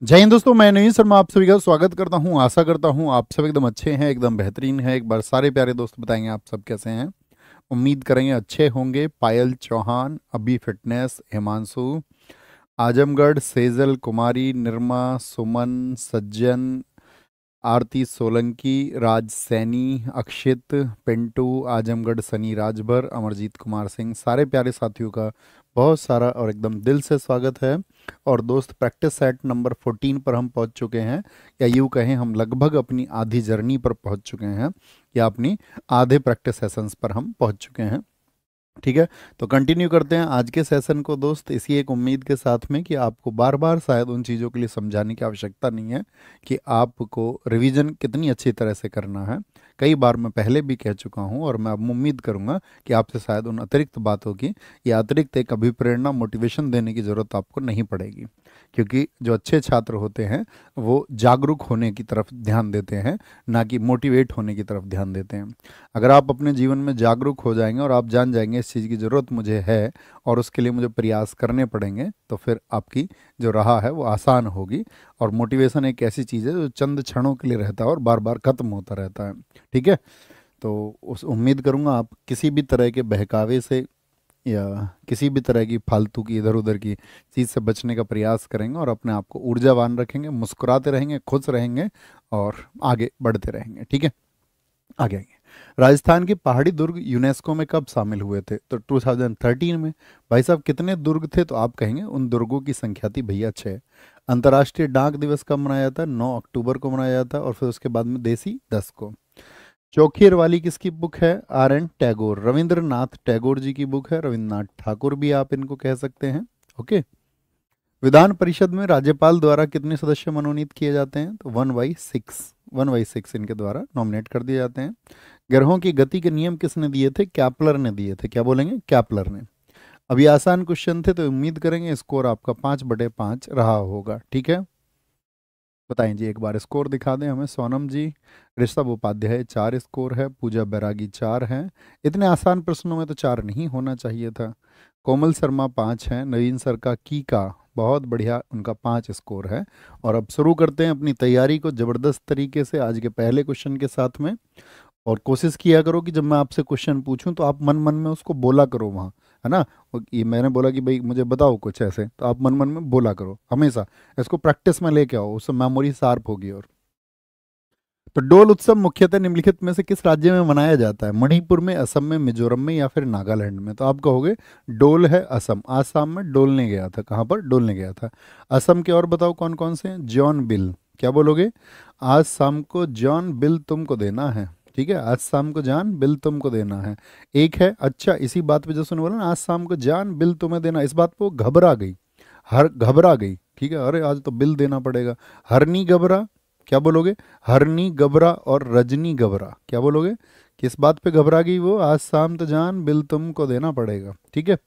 जय हिंद दोस्तों, मैं नवीन शर्मा आप सभी का स्वागत करता हूं। आशा करता हूं आप सब एकदम अच्छे हैं, एकदम बेहतरीन है। एक बार सारे प्यारे दोस्त बताएंगे आप सब कैसे हैं। उम्मीद करेंगे अच्छे होंगे। पायल चौहान, अभी फिटनेस, हिमांशु, आजमगढ़, सेजल कुमारी, निर्मा, सुमन, सज्जन, आरती सोलंकी, राज सैनी, अक्षित, पिंटू, आजमगढ़, सनी राजभर, अमरजीत कुमार सिंह, सारे प्यारे साथियों का बहुत सारा और एकदम दिल से स्वागत है। और दोस्त, प्रैक्टिस सेट नंबर 14 पर हम पहुंच चुके हैं, या यूँ कहें हम लगभग अपनी आधी जर्नी पर पहुंच चुके हैं, या अपनी आधे प्रैक्टिस सेशंस पर हम पहुंच चुके हैं। ठीक है, तो कंटिन्यू करते हैं आज के सेशन को दोस्त, इसी एक उम्मीद के साथ में कि आपको बार बार शायद उन चीज़ों के लिए समझाने की आवश्यकता नहीं है कि आपको रिवीजन कितनी अच्छी तरह से करना है। कई बार मैं पहले भी कह चुका हूं, और मैं अब उम्मीद करूंगा कि आपसे शायद उन अतिरिक्त बातों की या अतिरिक्त एक अभिप्रेरणा, मोटिवेशन देने की ज़रूरत आपको नहीं पड़ेगी। क्योंकि जो अच्छे छात्र होते हैं वो जागरूक होने की तरफ ध्यान देते हैं, ना कि मोटिवेट होने की तरफ ध्यान देते हैं। अगर आप अपने जीवन में जागरूक हो जाएंगे और आप जान जाएंगे इस चीज़ की ज़रूरत मुझे है और उसके लिए मुझे प्रयास करने पड़ेंगे, तो फिर आपकी जो राह है वो आसान होगी। और मोटिवेशन एक ऐसी चीज़ है जो चंद क्षणों के लिए रहता है और बार बार खत्म होता रहता है। ठीक है, तो उस उम्मीद करूँगा आप किसी भी तरह के बहकावे से या किसी भी तरह की फालतू की इधर उधर की चीज़ से बचने का प्रयास करेंगे और अपने आप को ऊर्जावान रखेंगे, मुस्कुराते रहेंगे, खुश रहेंगे और आगे बढ़ते रहेंगे। ठीक है, आगे आएंगे। राजस्थान के पहाड़ी दुर्ग यूनेस्को में कब शामिल हुए थे? तो 2013 में। भाई साहब, कितने दुर्ग थे? तो आप कहेंगे उन दुर्गों की संख्या थी भैया 6। अंतर्राष्ट्रीय डाक दिवस कब मनाया जाता है? 9 अक्टूबर को मनाया जाता है, और फिर उसके बाद में देसी 10 को। चौखीर वाली किसकी बुक है? आर एन टैगोर, रविंद्रनाथ टैगोर जी की बुक है। रविंद्रनाथ ठाकुर भी आप इनको कह सकते हैं। ओके। विधान परिषद में राज्यपाल द्वारा कितने सदस्य मनोनीत किए जाते हैं? तो 1/6। 1/6 इनके द्वारा नॉमिनेट कर दिए जाते हैं। ग्रहों की गति के नियम किसने दिए थे? कैपलर ने दिए थे। क्या बोलेंगे? कैपलर ने। अभी आसान क्वेश्चन थे, तो उम्मीद करेंगे स्कोर आपका 5/5 रहा होगा। ठीक है, बताएं जी, एक बार स्कोर दिखा दें हमें। सोनम जी, ऋषभ उपाध्याय 4 स्कोर है, पूजा बैरागी 4 हैं। इतने आसान प्रश्नों में तो 4 नहीं होना चाहिए था। कोमल शर्मा 5 हैं। नवीन सर का बहुत बढ़िया, उनका 5 स्कोर है। और अब शुरू करते हैं अपनी तैयारी को ज़बरदस्त तरीके से आज के पहले क्वेश्चन के साथ में। और कोशिश किया करो कि जब मैं आपसे क्वेश्चन पूछूं तो आप मन मन में उसको बोला करो वहाँ, है ना। ये मैंने बोला कि भाई मुझे बताओ कुछ ऐसे, तो आप मन मन में बोला करो हमेशा। इसको प्रैक्टिस में लेके आओ, उससे मेमोरी शार्प होगी। और तो डोल उत्सव मुख्यतः निम्नलिखित में से किस राज्य में मनाया जाता है? मणिपुर में, असम में, मिजोरम में, या फिर नागालैंड में? तो आप कहोगे डोल है असम। आसाम में डोलने गया था। कहाँ पर डोलने गया था? असम के और बताओ कौन कौन से हैं? John bill. क्या बोलोगे? आज शाम को जॉन बिल तुमको देना है। ठीक है, आज शाम को जान बिल तुमको देना है। एक है, अच्छा इसी बात पे जो सुन बोला ना, आज शाम को जान बिल तुम्हें देना, इस बात पे वो घबरा गई। हर घबरा गई। ठीक है, अरे आज तो बिल देना पड़ेगा। हरनी घबरा। क्या बोलोगे? हरनी घबरा और रजनी घबरा। क्या बोलोगे? किस बात पे घबरा गई वो? आज शाम तो जान बिल तुमको देना पड़ेगा। ठीक है,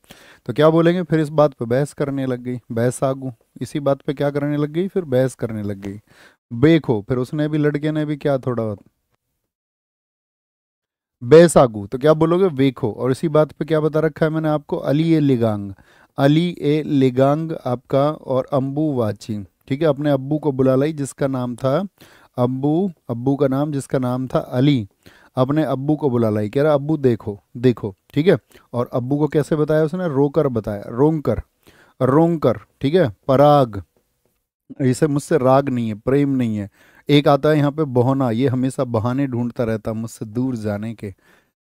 तो क्या बोलेंगे फिर? इस बात पे बहस करने लग गई। बैसागू। इसी बात पे क्या करने लग गई? फिर बहस करने लग गई। बेखो, फिर उसने भी, लड़के ने भी क्या थोड़ा बहुत बैसागू, तो क्या बोलोगे? वेखो। और इसी बात पे क्या बता रखा है मैंने आपको? अली ए लिगांग। अली ए लिगांग आपका। और अम्बू वाची। ठीक है, अपने अब्बू को बुला लाई जिसका नाम था अब्बू। अब्बू का नाम जिसका नाम था अली, अपने अब्बू को बुला लाई, कह रहा अब्बू देखो देखो। ठीक है, और अब्बू को कैसे बताया उसने? रोकर बताया, रोंकर, रोंकर। ठीक है, पराग। इसे मुझसे राग नहीं है, प्रेम नहीं है। एक आता है यहाँ पे बहोना, ये हमेशा बहाने ढूंढता रहता मुझसे दूर जाने के।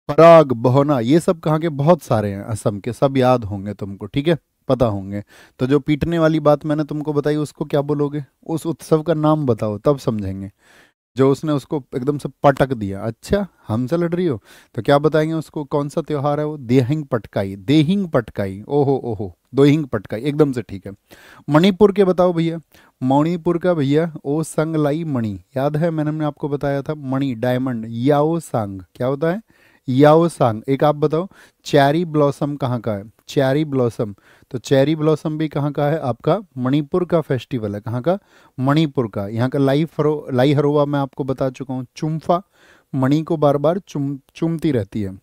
पराग, बहोना, ये सब कहाँ के? बहुत सारे हैं असम के, सब याद होंगे तुमको। ठीक है, पता होंगे। तो जो पीटने वाली बात मैंने तुमको बताई उसको क्या बोलोगे? उस उत्सव का नाम बताओ, तब समझेंगे। जो उसने उसको एकदम से पटक दिया, अच्छा हमसे लड़ रही हो, तो क्या बताएंगे उसको? कौन सा त्योहार है वो? देहिंग पटकाई। देहिंग पटकाई, ओहो ओहो, दोहिंग पटकाई, एकदम से ठीक है। मणिपुर के बताओ भैया। मणिपुर का भैया ओ संग लाई मणि, याद है मैंने आपको बताया था, मणि डायमंड, याओ सांग। क्या होता है? याओ सांग। एक आप बताओ, चेरी ब्लॉसम कहाँ का है? Cherry blossom. तो चेरी ब्लॉसम भी कहाँ का है? आपका मणिपुर का फेस्टिवल है। कहाँ का? मणिपुर का। यहाँ का लाई हरोवा मैं आपको बता चुका हूँ। चुम्फा, मणि को बार बार चूमती रहती है।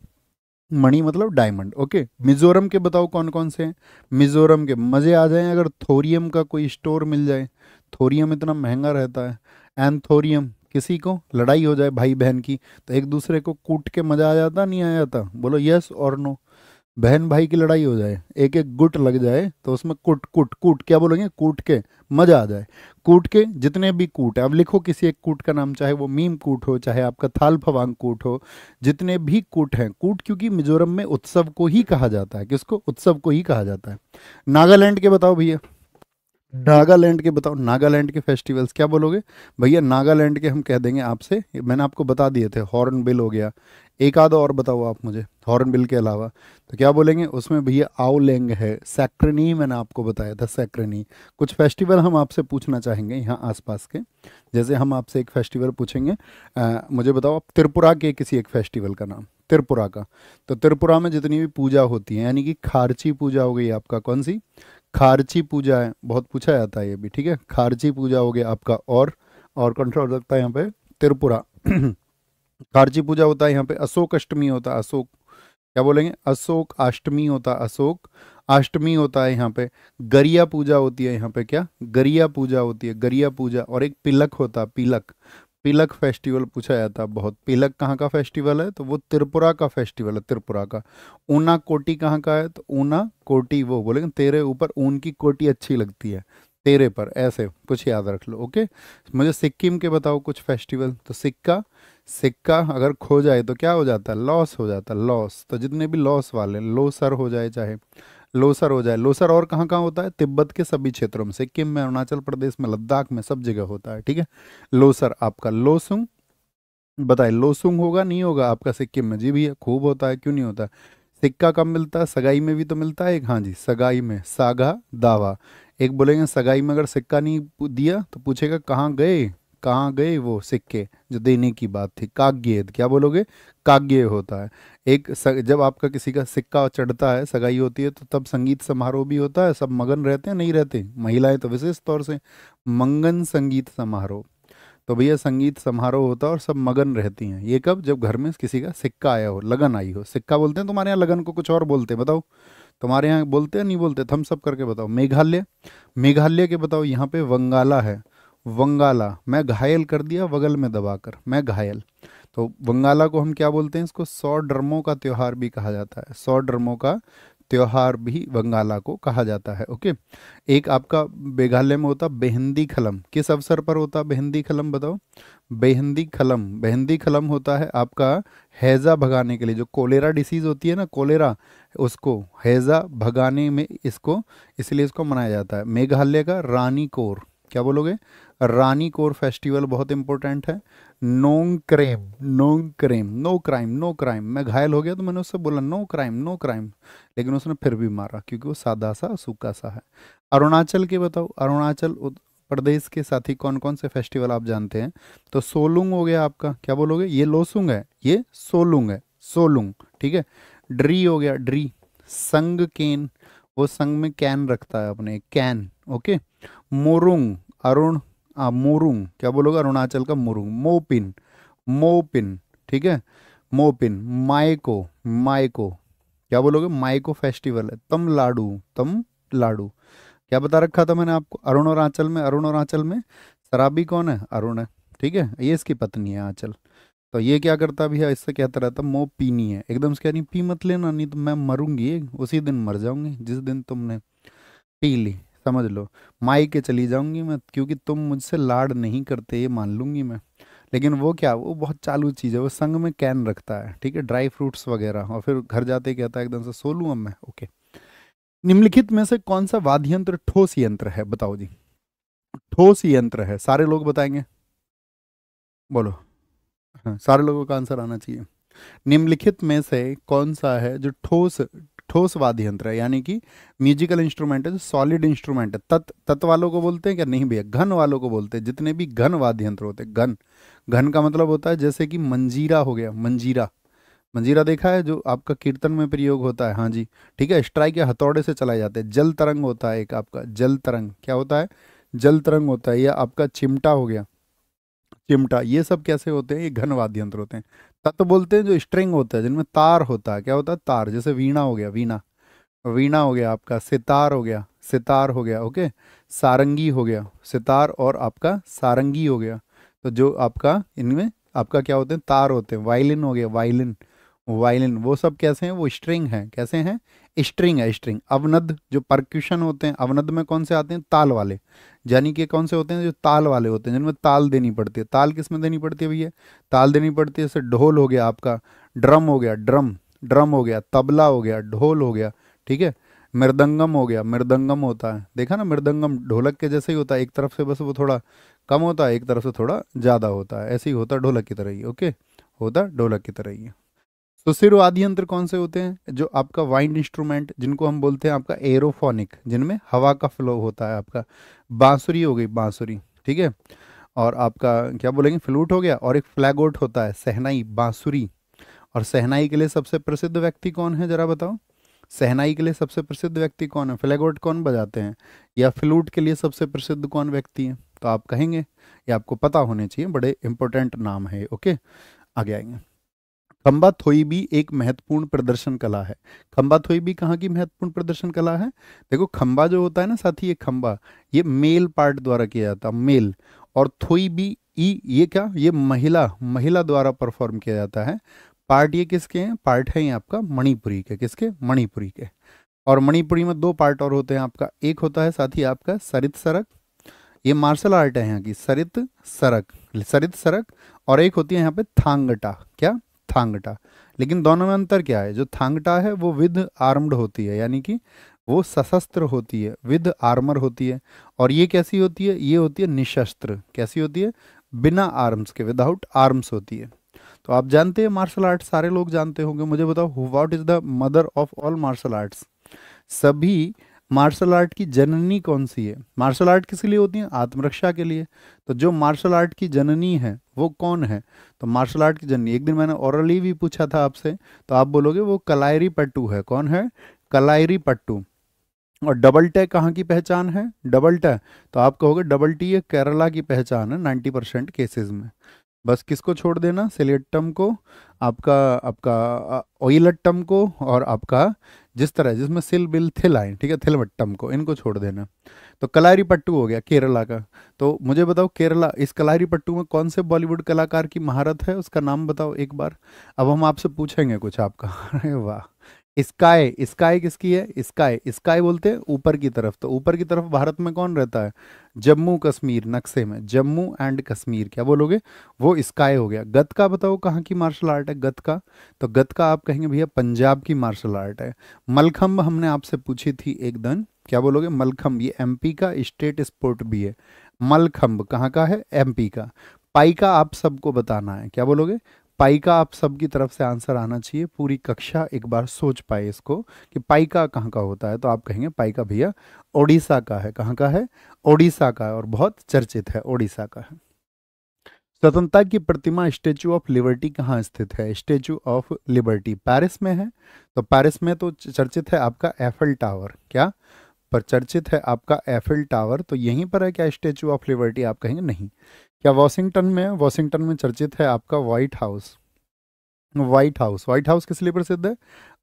मणि मतलब डायमंड। ओके, मिजोरम के बताओ कौन कौन से हैं? मिजोरम के मजे आ जाएं अगर थोरियम का कोई स्टोर मिल जाए, थोरियम इतना महंगा रहता है। एंथोरियम, किसी को लड़ाई हो जाए भाई बहन की तो एक दूसरे को कूट के मजा आ जाता नहीं आ जाता? बोलो यस और नो। बहन भाई की लड़ाई हो जाए, एक एक गुट लग जाए तो उसमें कूट कूट कूट, क्या बोलेंगे, कूट के मजा आ जाए। कूट के जितने भी कूट है, अब लिखो किसी एक कूट का नाम, चाहे वो मीम कूट हो, चाहे आपका थाल फवांग कूट हो, जितने भी कूट हैं कूट, क्योंकि मिजोरम में उत्सव को ही कहा जाता है, किसको, उत्सव को ही कहा जाता है। नागालैंड के बताओ भैया, नागालैंड के बताओ, नागालैंड के फेस्टिवल्स क्या बोलोगे? भैया नागालैंड के हम कह देंगे आपसे, मैंने आपको बता दिए थे, हॉर्नबिल हो गया। एक आध और बताओ आप मुझे हॉर्नबिल के अलावा, तो क्या बोलेंगे उसमें? भैया आओलेंग है, सैक्रेनी मैंने आपको बताया था, सैक्रेनी। कुछ फेस्टिवल हम आपसे पूछना चाहेंगे यहाँ आसपास के, जैसे हम आपसे एक फेस्टिवल पूछेंगे, मुझे बताओ आप त्रिपुरा के किसी एक फेस्टिवल का नाम, त्रिपुरा का। तो त्रिपुरा में जितनी भी पूजा होती है, यानी कि खारची पूजा हो गई आपका, कौन सी? खारची पूजा है, बहुत पूछा जाता है ये भी, ठीक है। खारची पूजा हो गया आपका, और कौन सा हो सकता है यहाँ पे? त्रिपुरा। खारची पूजा होता है यहाँ पे, अशोक अष्टमी होता है, अशोक, क्या बोलेंगे, अशोक अष्टमी होता है, अशोक अष्टमी होता है यहाँ पे। गरिया पूजा होती है यहाँ पे, क्या गरिया पूजा होती है, गरिया पूजा। और एक पिलक होता है, पिलक, पिलक फेस्टिवल पूछा जाता है बहुत। पिलक कहाँ का फेस्टिवल है? तो वो त्रिपुरा का फेस्टिवल है, त्रिपुरा का। ऊना कोटी कहाँ का है? तो ऊना कोटी, वो बोलेंगे तेरे ऊपर ऊन की कोटी अच्छी लगती है, तेरे पर, ऐसे कुछ याद रख लो, ओके। मुझे सिक्किम के बताओ कुछ फेस्टिवल। तो सिक्का, सिक्का अगर खो जाए तो क्या हो जाता है? लॉस हो जाता है, लॉस। तो जितने भी लॉस वाले, लोसर हो जाए, चाहे लोसर हो जाए, लोसर। और कहाँ कहाँ होता है? तिब्बत के सभी क्षेत्रों में, सिक्किम में, अरुणाचल प्रदेश में, लद्दाख में, सब जगह होता है, ठीक है। लोसर आपका, लोसुंग, बताए लोसुंग होगा नहीं होगा आपका सिक्किम में? जी भैया खूब होता है, क्यों नहीं होता? सिक्का कब मिलता है? सगाई में भी तो मिलता है एक, हाँ जी, सगाई में, सागा दावा। एक बोलेंगे सगाई में अगर सिक्का नहीं दिया तो पूछेगा कहाँ गए, कहाँ गए वो सिक्के जो देने की बात थी, काग्येद, क्या बोलोगे? काग्ये होता है। एक जब आपका किसी का सिक्का चढ़ता है, सगाई होती है, तो तब संगीत समारोह भी होता है, सब मगन रहते हैं, नहीं रहते? महिलाएं तो विशेष तौर से, मंगन संगीत समारोह। तो भैया संगीत समारोह होता है और सब मगन रहती हैं। ये कब? जब घर में किसी का सिक्का आया हो, लगन आई हो। सिक्का बोलते हैं तुम्हारे यहाँ, लगन को कुछ और बोलते हैं, बताओ तुम्हारे यहाँ बोलते हैं नहीं बोलते? थम्स अप करके बताओ। मेघालय, मेघालय के बताओ। यहाँ पे वंगाला है, वंगाला, मैं घायल कर दिया बगल में दबाकर, मैं घायल। तो वंगाला को हम क्या बोलते हैं? इसको 100 ड्रमों का त्योहार भी कहा जाता है, 100 ड्रमों का त्योहार भी वंगाला को कहा जाता है, ओके। एक आपका मेघालय में होता बेहंदी खलम, किस अवसर पर होता बेहंदी खलम बताओ? बेहंदी खलम, बेहंदी खलम होता है आपका हैजा भगाने के लिए, जो कोलेरा डिसीज होती है ना, कोलेरा, उसको हैजा भगाने में इसको, इसलिए इसको मनाया जाता है। मेघालय का रानी कोर, क्या बोलोगे? रानी कोर फेस्टिवल बहुत इंपॉर्टेंट है। Nongkrem, Nongkrem, no crime, no crime. मैं घायल हो गया तो मैंने उससे बोला नो क्राइम, नो क्राइम, लेकिन उसने फिर भी मारा क्योंकि वो सादा सा सूखा सा है। अरुणाचल के बताओ, अरुणाचल प्रदेश के साथी कौन कौन से फेस्टिवल आप जानते हैं? तो सोलुंग हो गया आपका, क्या बोलोगे? ये लोसुंग है, ये सोलुंग है, सोलुंग, ठीक है। ड्री हो गया, ड्री। संग केन, वो संग में कैन रखता है अपने, कैन, ओके। मोरुंग, अरुण, मोरुंग, क्या बोलोगे? अरुणाचल का मोरुंग। मोपिन, मोपिन, ठीक है, मोपिन। मायको, मायको, क्या बोलोगे? मायको फेस्टिवल है। तम लाडू, तम लाडू, क्या बता रखा था मैंने आपको? अरुणाचल में, अरुणाचल में शराबी कौन है? अरुण है, ठीक है, ये इसकी पत्नी है आंचल। तो ये क्या करता भैया? इससे कहता रहता मो पीनी है, एकदम से कह नहीं पी मत लेना, नहीं तो मैं मरूंगी, उसी दिन मर जाऊंगी जिस दिन तुमने पी ली, समझ लो। माई के चली जाऊंगी मैं, क्योंकि तुम मुझसे लाड नहीं करते, ये मान लूंगी मैं। लेकिन वो क्या, वो बहुत चालू चीज़ है, वो संग में कैन रखता है, ठीक है, ड्राई फ्रूट्स वगैरह, और फिर घर जाते ही कहता है एकदम से सो लूँ अब मैं, ओके। निम्नलिखित में से कौन सा वाद्य यंत्र ठोस यंत्र है? बताओ जी। ठोस यंत्र है, सारे लोग बताएंगे, बोलो। हाँ, सारे लोगों का आंसर आना चाहिए। निम्नलिखित में से कौन सा है जो ठोस, ठोस वाद्य यंत्र है, यानी कि म्यूजिकल इंस्ट्रूमेंट है, जो सॉलिड इंस्ट्रूमेंट है। तत् वालों को बोलते हैं क्या? नहीं भैया, घन वालों को बोलते हैं। जितने भी घन वाद्य यंत्र होते हैं, घन, घन का मतलब होता है जैसे कि मंजीरा हो गया, मंजीरा, मंजीरा देखा है जो आपका कीर्तन में प्रयोग होता है, हाँ जी, ठीक है। स्ट्राइक या हथौड़े से चलाए जाते हैं। जल तरंग होता है एक आपका, जल तरंग, क्या होता है? जल तरंग होता है। या आपका चिमटा हो गया, चिमटा, ये सब कैसे होते हैं? ये घन वाद्य यंत्र होते हैं। तत्व बोलते हैं जो स्ट्रिंग होता है, जिनमें तार होता है, क्या होता है? तार, जैसे वीणा हो गया, वीणा, वीणा हो गया आपका, सितार हो गया, सितार हो गया, ओके। सारंगी हो गया, सितार और आपका सारंगी हो गया। तो जो आपका इनमें आपका क्या होते हैं, तार होते हैं। वायलिन हो गया, वायलिन, वायलिन वो सब कैसे हैं, वो स्ट्रिंग हैं, कैसे हैं, स्ट्रिंग है, स्ट्रिंग। अवनद जो परक्यूशन होते हैं, अवनद में कौन से आते हैं, ताल वाले, यानी कि कौन से होते हैं, जो ताल वाले होते हैं, जिनमें ताल देनी पड़ती है। ताल किस में देनी पड़ती है भैया, ताल देनी पड़ती है। जैसे ढोल हो गया आपका, ड्रम हो गया, ड्रम, ड्रम हो गया, तबला हो गया, ढोल हो गया, ठीक है। मृदंगम हो गया, मृदंगम होता है, देखा ना, मृदंगम ढोलक के जैसे ही होता है, एक तरफ से बस वो थोड़ा कम होता है, एक तरफ से थोड़ा ज़्यादा होता है, ऐसे ही होता है ढोलक की तरह ही, ओके, होता ढोलक की तरह ही है। सुशिर वाद्य यंत्र कौन से होते हैं, जो आपका वाइंड इंस्ट्रूमेंट, जिनको हम बोलते हैं आपका एरोफोनिक, जिनमें हवा का फ्लो होता है आपका। बांसुरी हो गई, बांसुरी, ठीक है। और आपका क्या बोलेंगे, फ्लूट हो गया, और एक फ्लैगोट होता है, शहनाई, बांसुरी। और शहनाई के लिए सबसे प्रसिद्ध व्यक्ति कौन है, जरा बताओ, शहनाई के लिए सबसे प्रसिद्ध व्यक्ति कौन है, फ्लैगोट कौन बजाते हैं, या फ्लूट के लिए सबसे प्रसिद्ध कौन व्यक्ति है, तो आप कहेंगे, ये आपको पता होने चाहिए, बड़े इंपॉर्टेंट नाम है, ओके। आगे आएंगे। खंबा थोई एक महत्वपूर्ण प्रदर्शन कला है। खंबा थोई कहाँ की महत्वपूर्ण प्रदर्शन कला है, देखो खंबा जो होता है ना साथी, ये खंबा, ये मेल पार्ट द्वारा किया जाता है, मेल। और थोई ई ये क्या, ये महिला, महिला द्वारा परफॉर्म किया जाता है। पार्ट ये किसके हैं, पार्ट है ये आपका मणिपुरी के, किसके, मणिपुरी के। और मणिपुरी में दो पार्ट और होते हैं आपका, एक होता है साथी आपका सरित सरक, ये मार्शल आर्ट है यहाँ की, सरित सरक, सरित सरक। और एक होती है यहाँ पे थांगटा, क्या, थांगटा। लेकिन दोनों में अंतर क्या है, जो थांगटा है वो विद आर्म्ड होती है, यानी कि वो सशस्त्र होती है, विद आर्मर होती है। और ये कैसी होती है, ये होती है निशस्त्र, कैसी होती है, बिना आर्म्स के, विदाउट आर्म्स होती है। तो आप जानते हैं मार्शल आर्ट, सारे लोग जानते होंगे, मुझे बताओ what is the mother of all martial arts. सभी मार्शल आर्ट की जननी कौन सी है, मार्शल आर्ट किस लिए होती है, आत्मरक्षा के लिए। तो जो मार्शल आर्ट की जननी है वो कौन है, तो मार्शल आर्ट की जननी, एक दिन मैंने ओरली भी पूछा था आपसे, तो आप बोलोगे वो कलायरी पट्टू है, कौन है, कलायरी पट्टू। और डबल टे कहाँ की पहचान है, डबल टे, तो आप कहोगे डबल टी ये केरला की पहचान है 90% केसेस में। बस किसको छोड़ देना, सिलेट्टम को, आपका आपका ओइलट्टम को, और आपका जिस तरह जिसमें सिल बिल थिल आए, ठीक है, थिलवट्टम को, इनको छोड़ देना। तो कलारी पट्टू हो गया केरला का। तो मुझे बताओ केरला, इस कलारी पट्टू में कौन से बॉलीवुड कलाकार की महारत है, उसका नाम बताओ एक बार। अब हम आपसे पूछेंगे कुछ आपका अरे वाह। स्काई, स्काई किसकी है, स्काई, स्काई बोलते हैं ऊपर की तरफ। तो ऊपर की तरफ भारत में कौन रहता है, जम्मू कश्मीर, नक्शे में जम्मू एंड कश्मीर, क्या बोलोगे, वो स्काई हो गया। गतका बताओ कहाँ की मार्शल आर्ट है, गतका, तो गतका आप कहेंगे भैया पंजाब की मार्शल आर्ट है। मलखम्ब हमने आपसे पूछी थी एक दिन, क्या बोलोगे, मलखम्ब, ये एमपी का स्टेट स्पोर्ट भी है। मलखम्ब कहाँ का है, एमपी का। पाइका आप सबको बताना है, क्या बोलोगे, पाइका आप सबकी तरफ से आंसर आना चाहिए, पूरी कक्षा एक बार सोच पाए इसको कि पाइका कहाँ का होता है, तो आप कहेंगे पाइका भैया ओडिशा का है, कहाँ का है, ओडिशा का है, और बहुत चर्चित है, ओडिशा का है। स्वतंत्रता की प्रतिमा स्टेचू ऑफ लिबर्टी कहाँ स्थित है, स्टेचू ऑफ लिबर्टी पेरिस में है। तो पेरिस में तो चर्चित है आपका एफिल टावर, क्या, पर चर्चित है आपका एफिल टावर, तो यहीं पर है क्या स्टेचू ऑफ लिबर्टी, आप कहेंगे नहीं। क्या वॉशिंगटन में है, वॉशिंगटन में चर्चित है आपका white house. White house, white house किस लिए प्रसिद्ध है,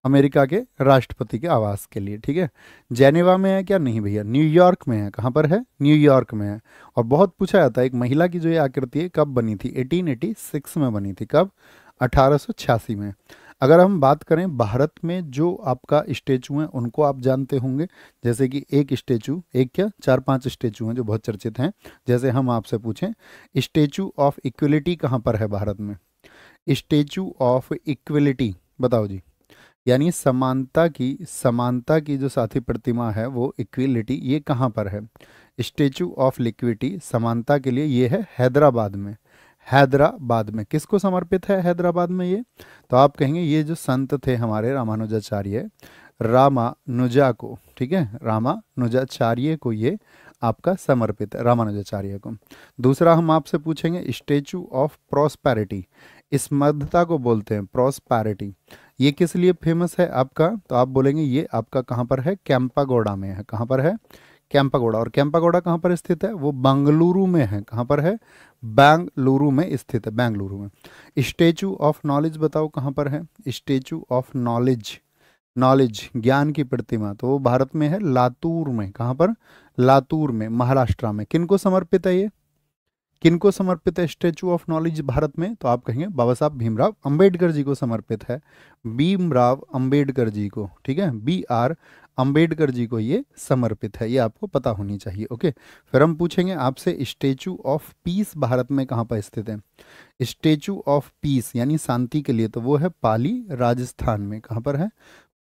अमेरिका के राष्ट्रपति के आवास के लिए, ठीक है। जेनेवा में है क्या, नहीं भैया, न्यूयॉर्क में है, कहाँ पर है, न्यूयॉर्क में है। और बहुत पूछा जाता है एक महिला की जो ये आकृति है कब बनी थी, 1886 में बनी थी, कब, 1886 में। अगर हम बात करें भारत में जो आपका स्टेचू हैं उनको आप जानते होंगे, जैसे कि एक स्टेचू, एक क्या, 4-5 स्टेचू हैं जो बहुत चर्चित हैं। जैसे हम आपसे पूछें स्टेचू ऑफ इक्वलिटी कहाँ पर है भारत में, स्टेचू ऑफ इक्वलिटी बताओ जी, यानी समानता की, समानता की जो साथी प्रतिमा है वो इक्विलिटी, ये कहाँ पर है, स्टेचू ऑफ लिक्विडिटी, समानता के लिए, ये है हैदराबाद में। हैदराबाद में किसको समर्पित है हैदराबाद में ये, तो आप कहेंगे ये जो संत थे हमारे रामानुजाचार्य, रामानुजा को, ठीक है, रामानुजाचार्य को ये आपका समर्पित है, रामानुजाचार्य को। दूसरा हम आपसे पूछेंगे स्टेचू ऑफ प्रॉस्पेरिटी, स्मर्थता को बोलते हैं प्रॉस्पेरिटी, ये किस लिए फेमस है आपका, तो आप बोलेंगे ये आपका कहाँ पर है, कैंपागोड़ा में है, कहाँ पर है, कैंपागोड़ा। और कैंपागोड़ा कहाँ पर स्थित है, वो बेंगलुरु में है, कहाँ पर है, बेंगलुरु में स्थित है, बेंगलुरु में। स्टेचू ऑफ नॉलेज बताओ कहाँ पर है, स्टेचू ऑफ नॉलेज, नॉलेज, ज्ञान की प्रतिमा, तो वो भारत में है लातूर में। कहाँ पर? लातूर में, महाराष्ट्र में। किनको समर्पित है ये? किनको समर्पित है स्टेचू ऑफ नॉलेज भारत में? तो आप कहेंगे बाबा साहब भीमराव अंबेडकर जी को समर्पित है। भीमराव अंबेडकर जी को, ठीक है, BR अंबेडकर जी को ये समर्पित है, ये आपको पता होनी चाहिए। ओके, फिर हम पूछेंगे आपसे स्टेचू ऑफ पीस भारत में कहाँ पर स्थित है? स्टेचू ऑफ पीस यानी शांति के लिए, तो वो है पाली राजस्थान में। कहाँ पर है?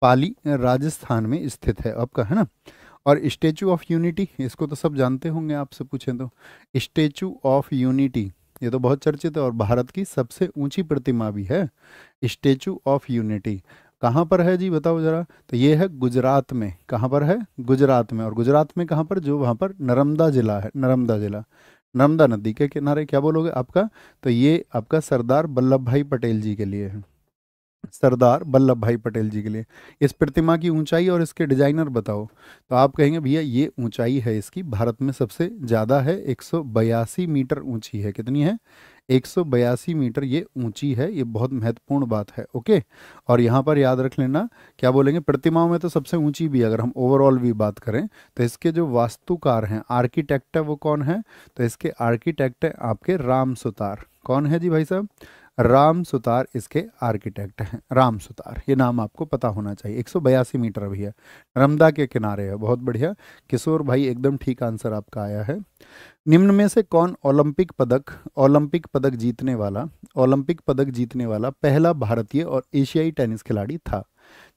पाली राजस्थान में स्थित है आपका, है ना। और स्टेचू ऑफ यूनिटी, इसको तो सब जानते होंगे, आपसे पूछें तो। स्टेचू ऑफ यूनिटी ये तो बहुत चर्चित है और भारत की सबसे ऊंची प्रतिमा भी है। स्टेचू ऑफ यूनिटी कहाँ पर है जी, बताओ जरा। तो ये है गुजरात में। कहाँ पर है? गुजरात में। और गुजरात में कहाँ पर? जो वहाँ पर नर्मदा जिला है, नर्मदा जिला, नर्मदा नदी के किनारे। क्या बोलोगे आपका? तो ये आपका सरदार वल्लभ भाई पटेल जी के लिए है, सरदार वल्लभ भाई पटेल जी के लिए। इस प्रतिमा की ऊंचाई और इसके डिजाइनर बताओ। तो आप कहेंगे भैया ये ऊंचाई है इसकी भारत में सबसे ज़्यादा है, 182 मीटर ऊंची है। कितनी है? 182 मीटर ये ऊंची है, ये बहुत महत्वपूर्ण बात है। ओके, और यहाँ पर याद रख लेना, क्या बोलेंगे, प्रतिमाओं में तो सबसे ऊंची भी है। अगर हम ओवरऑल भी बात करें तो इसके जो वास्तुकार हैं, आर्किटेक्ट है, वो कौन है? तो इसके आर्किटेक्ट है आपके राम सुतार। कौन है जी भाई साहब? राम सुतार इसके आर्किटेक्ट हैं। राम सुतार, ये नाम आपको पता होना चाहिए। 182 मीटर भी है, नर्मदा के किनारे है। बहुत बढ़िया किशोर भाई, एकदम ठीक आंसर आपका आया है। निम्न में से कौन ओलंपिक पदक जीतने वाला, ओलंपिक पदक जीतने वाला पहला भारतीय और एशियाई टेनिस खिलाड़ी था,